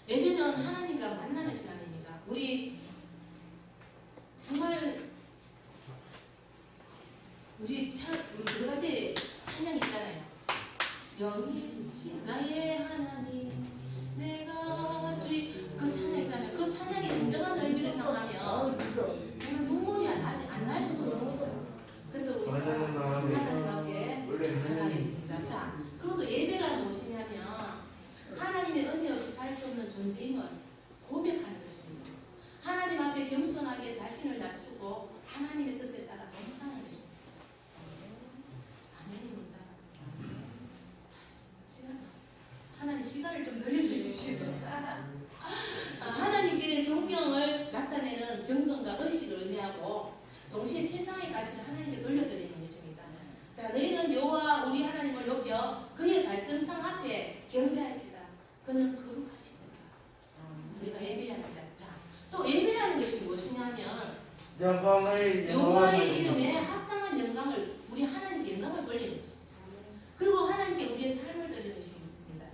예배는 하나님과 만나는 시간입니다. 우리 정말 우리 들어갈 때 찬양 있잖아요. 영이 나의 하나님 내가 주의 그 찬양 있잖아요. 그 찬양의 진정한 의미를 생각하면 정말 눈물이 안 날 수가 없습니다. 그래서 우리가 하나님과 함께 나가야 됩니다. 자, 그것도 예배라는 무엇이냐면 하나님의 은혜 없이 살 수 없는 존재임을 고백하는 것입니다. 하나님 앞에 겸손하게 자신을 낮추고 하나님의 뜻에 따라 봉사하는 것입니다. 아멘입니다. 하나님 시간을 좀 늘려주십시오. 하나님께 존경을 나타내는 경건과 의식을 의미하고 동시에 최상의 가치를 하나님께 돌려드리는 것입니다. 자, 너희는 여호와 우리 하나님을 높여 그의 발등상 앞에 경배할지다. 그는 거룩하시다. 우리가 예배하는 자. 또 예배라는 것이 무엇이냐면 여호와의 이름에 합당한 영광을 우리 하나님께 영광을 돌리는 것입니다. 그리고 하나님께 우리의 삶을 드리는 것입니다.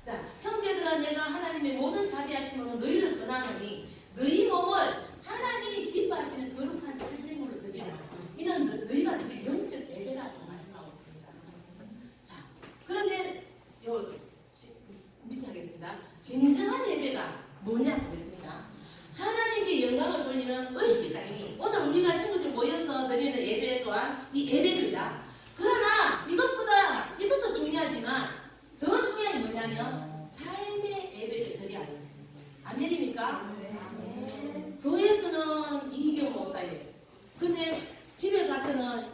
자, 형제들아 내가 하나님의 모든 자비하심으로 너희를 권하노니 너희 몸을 하나님이 기뻐하시는 거룩한 살생물로 드리라. 이는 너희가 드릴 영적 예배라고 말씀하고 있습니다. 자, 그런데 밑에 하겠습니다. 진정한 예배가 뭐냐 보겠습니다. 하나님께 영광을 돌리는 의식과 행위. 오늘 우리가 친구들 모여서 드리는 예배 또한 이 예배입니다. 그러나 이것도 중요하지만 더 중요한 게 뭐냐면 삶의 예배를 드려야 합니다. 아멘입니까? 교회에서는 이희경 목사예요. 근데 집에 가서는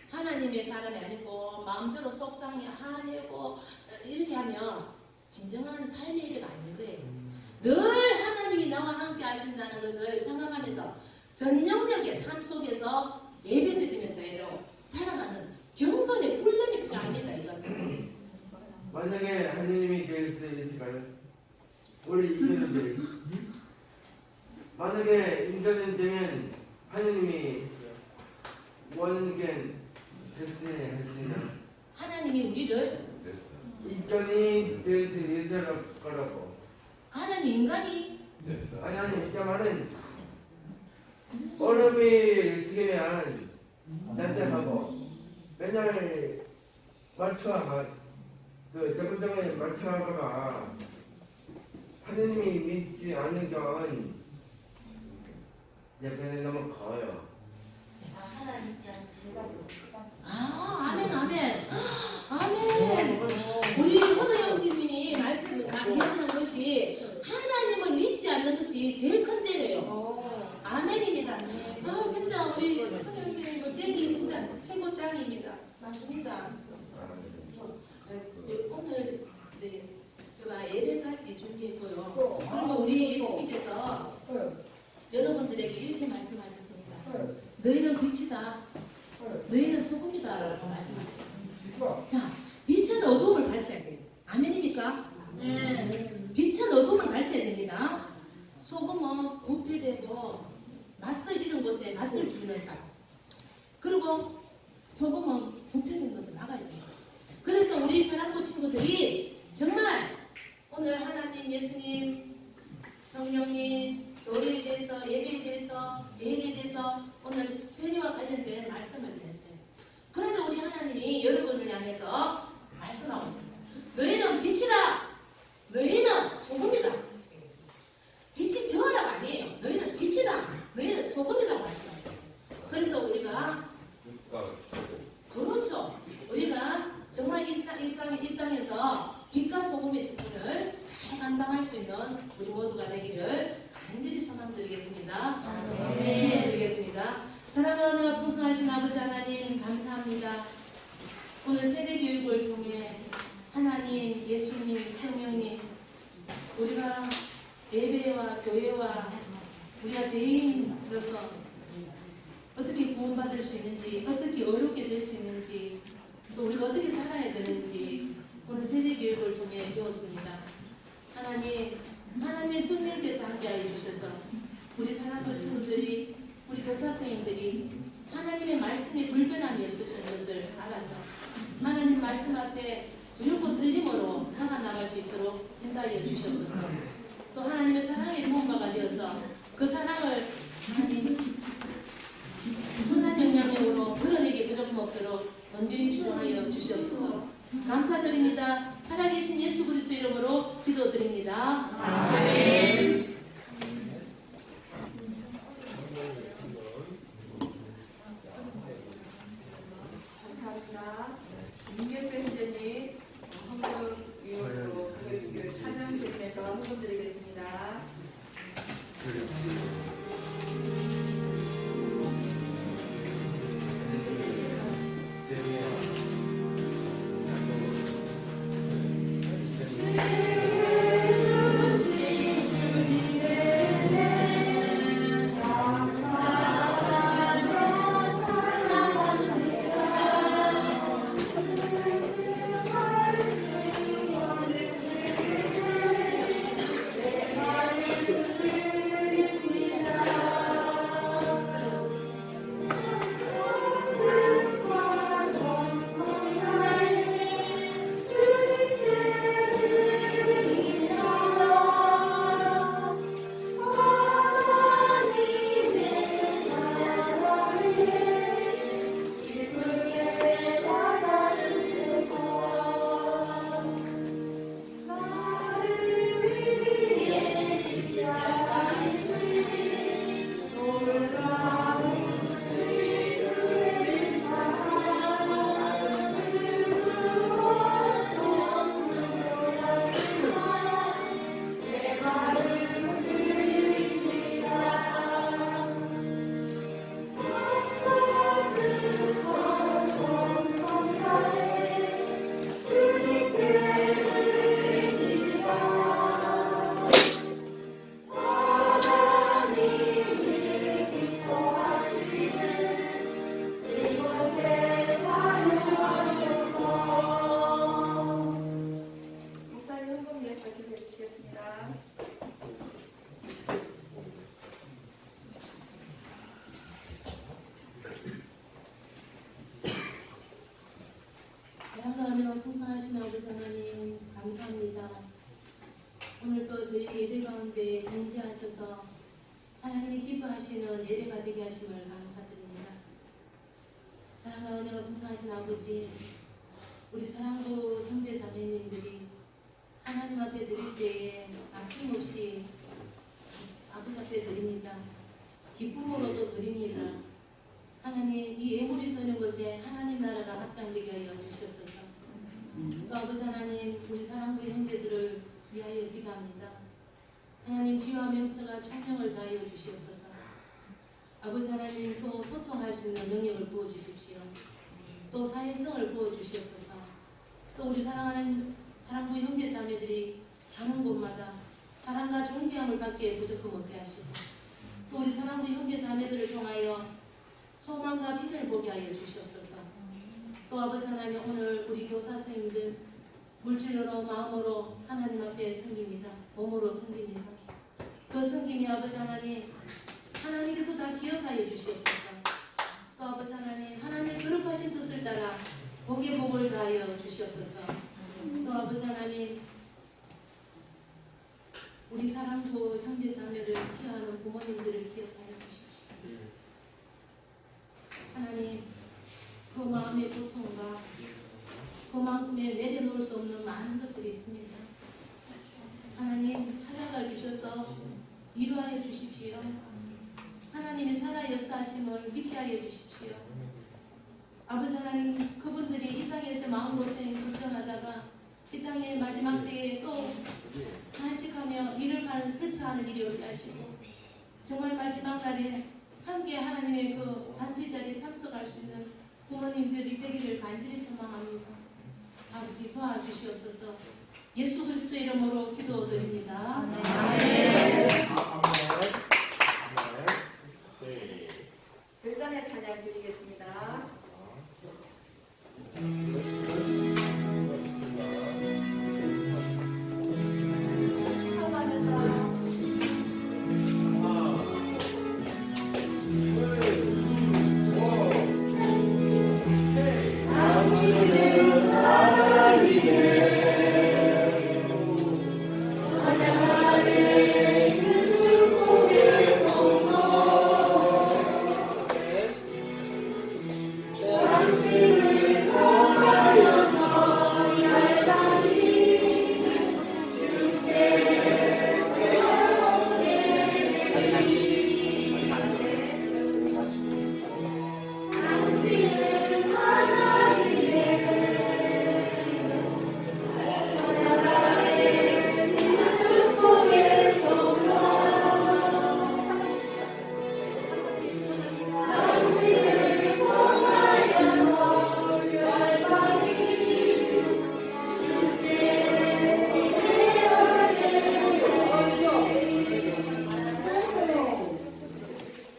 하나님의 사람이 아니고 마음대로 속상해 하려고 이렇게 하면 진정한 삶의 예배가 아닌 거예요. 늘 하나님이 나와 함께 하신다는 것을 생각하면서 전영역의 삶 속에서 예배드리며 저희로 살아가는 경건의 훈련이 필요합니다. 이것은 만약에 하느님이 교회에 있을까요? 우리 이교인들이 만약에 인터넷 되면 하느님이 원견 됐으냐 하나님이 우리를 인간이 돼서 예사할 거라고. 하나님 인간이 아니 이 말은 얼음이 지으면 난데하고 맨날 말투가 그 저번에 말투하다가 하느님이 믿지 않는 건 옆에는 너무 커요. 아멘 아멘 아멘. 우리 현우 형제님이 이야기한 것이 하나님을 믿지 않는 것이 제일 큰 죄래요. 아멘입니다. 진짜 우리 현우 형제님 잼이 진짜 최고 짱입니다. 맞습니다. 오늘 이제 제가 예배까지 준비했고요. 그리고 우리 예수님께서 여러분들에게 이렇게 말씀하셨습니다. 너희는 빛이다. 너희는 소금이다. 라고 말씀하셨습니다. 자, 빛은 어두움을 밝혀야 돼요. 아멘입니까? 빛은 어두움을 밝혀야 됩니다. 소금은 부패되고 낯을 잃은 곳에 맛을 주는 사람. 그리고 소금은 부패된 것을 막아야 돼요. 그래서 우리 사랑부 친구들이 정말 오늘 하나님, 예수님, 성령님, 교회에 대해서, 예배에 대해서, 제일에 대해서 오늘 세례와 관련된 말씀을 드렸어요. 그런데 우리 하나님이 여러분을 향해서 말씀하고 있습니다. 너희는 빛이다. 너희는 소금이다. 빛이 되어라가 아니에요. 너희는 빛이다. 너희는 소금이라고 말씀하셨어요. 그래서 우리가 그렇죠. 우리가 정말 이 땅에서 빛과 소금의 직분을 잘 감당할 수 있는 우리 모두가 되기를 간절히 소망드리겠습니다. 기도드리겠습니다. 사랑하는 풍성하신 아버지 하나님 감사합니다. 오늘 세대교육을 통해 하나님, 예수님, 성령님 우리가 예배와 교회와 우리가 죄인으로서 어떻게 구원받을 수 있는지, 어떻게 어렵게 될 수 있는지, 또 우리가 어떻게 살아야 되는지 오늘 세대교육을 통해 배웠습니다. 하나님, 하나님의 성령께서 함께하여 주셔서 우리 사랑하는 친구들이, 우리 교사 선생님들이 하나님의 말씀에 불변함이 없으신 것을 알아서 하나님 말씀 앞에 두렵고 떨림으로 살아나갈 수 있도록 인도하여 주시옵소서. 또 하나님의 사랑의 부모가 되어서 그 사랑을 하나님 선한 영향력으로 드러내기 부족함 없도록 온전히 주장하여 주시옵소서. 감사드립니다. 살아계신 예수 그리스도 이름으로 기도드립니다. 아멘. 감사합니다. 김경태 선생님 헌금위원으로 찬양 드리면서 헌금 드리겠습니다. 네. 아버지 하나님 감사합니다. 오늘 또 저희 예배 가운데 현지하셔서 하나님이 기뻐하시는 예배가 되게 하심을 감사드립니다. 사랑과 은혜가 풍성하신 아버지, 우리 사랑부 형제 자매님들이 하나님 앞에 드릴 때에 아낌없이 아버지 앞에 드립니다. 기쁨으로도 드립니다. 하나님, 이 예물이 서는 곳에 하나님 나라가 확장되게 하여 주시옵소서. 또 아버지 하나님, 우리 사랑부 형제들을 위하여 기도합니다. 하나님, 지와 명철과 총명을 다하여 주시옵소서. 아버지 하나님, 또 소통할 수 있는 능력을 부어주십시오. 또 사회성을 부어주시옵소서. 또 우리 사랑하는 사랑부 형제 자매들이 가는 곳마다 사랑과 존귀함을 받기에 부족함 없게 하시고, 또 우리 사랑부 형제 자매들을 통하여 소망과 빛을 보게 하여 주시옵소서. 또 아버지 하나님, 오늘 우리 교사 선생님들 물질로 마음으로 하나님 앞에 섬깁니다. 몸으로 섬깁니다. 그 섬김이 아버지 하나님, 하나님께서 다 기억하여 주시옵소서. 또 아버지 하나님, 하나님 거룩하신 뜻을 따라 복의 복을 다하여 주시옵소서. 또 아버지 하나님, 우리 사랑부 형제 자매를 키워하는 부모님들을 기억하여 주십시오. 하나님, 그 마음의 고통과 그 마음에 내려놓을 수 없는 많은 것들이 있습니다. 하나님, 찾아가 주셔서 위로하여 주십시오. 하나님이 살아 역사하심을 믿게 하여 주십시오. 아버지 하나님, 그분들이 이 땅에서 마음고생 걱정하다가 이 땅의 마지막 때에 또 탄식하며 이를 가는 슬퍼하는 일이 없게 하시고, 정말 마지막 날에 함께 하나님의 그 잔치 자리에 참석할 수 있는 부모님들이 되기를 간절히 소망합니다. 아버지, 도와주시옵소서. 예수 그리스도 이름으로 기도드립니다. 별단의 찬양 드리겠습니다.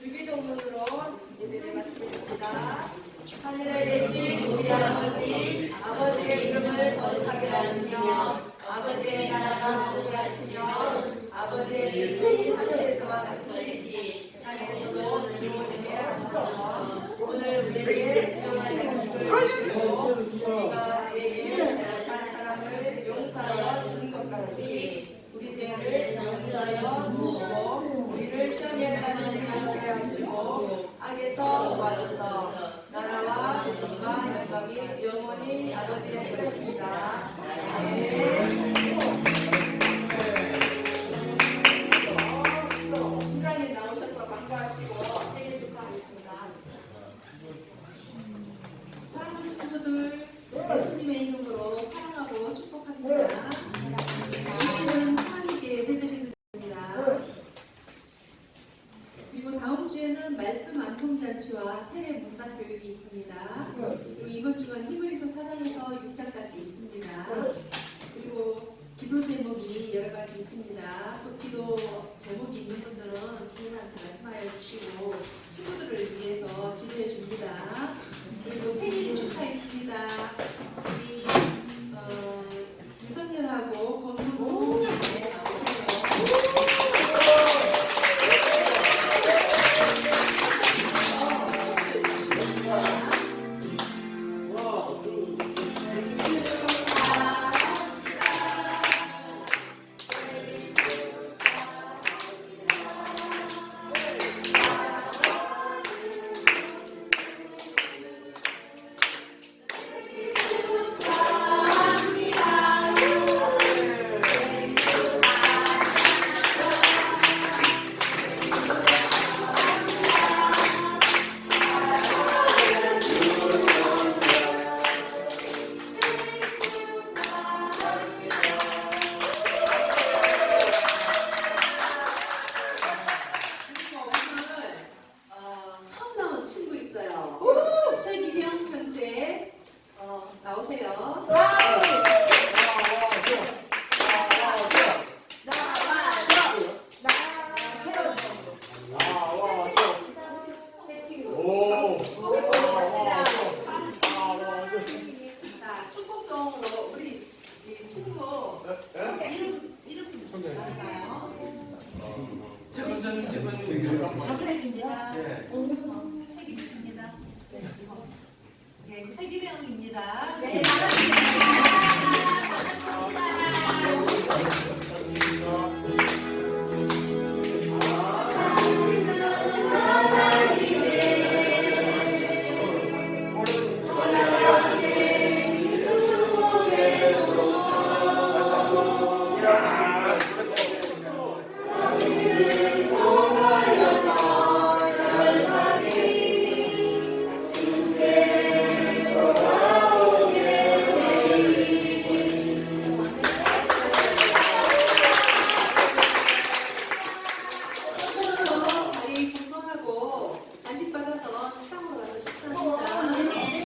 주기도문으로 예배를 마치겠습니다. 하늘에 계신 우리 아버지, 아버지의 이름을 거룩하게 하시며 아버지의 나라가 오게 하시며 아버지의 뜻이 하늘에서와 같이 땅에서도 이루어지게 하소서. 오늘 우리에게 일용할 양식을 주시고 우리가 우리에게 잘못한 사람을 용서하여 주는 것 같이 우리 죄를 용서하여 주시고 우리를 시험에 하지 않게 하시고 악에서 도와주소서. 나라와 권능과 영광이 영원히 아버지의 것입니다. 인간이 나오셔서 반가우시고 생일 축하하겠습니다. 사랑하는 친구들, 예수님의 이름으로 사랑하고 축복합니다. 주님은 하나님께 예배드립니다. 그리고 다음 주에는 말씀 안통잔치와 세례 문답 교육이 있습니다. 그리고 이번 주간 히브리서 4장에서 6장까지 있습니다. 그리고 기도 제목이 여러 가지 있습니다. 또 기도 제목이 있는 분들은 스님한테 말씀하여 주시고 친구들을 위해서 기도해 줍니다. 그리고 생일 축하 있습니다. 우리 유성열하고 권문호 네, 나오세요. 축하. 나오세요. 자, 축복송으로 우리 이 친구 이름 알아요? 저는 축하해줍니다. 네. 책임입니다. 네, 책임형입니다. 네, 나가주세요.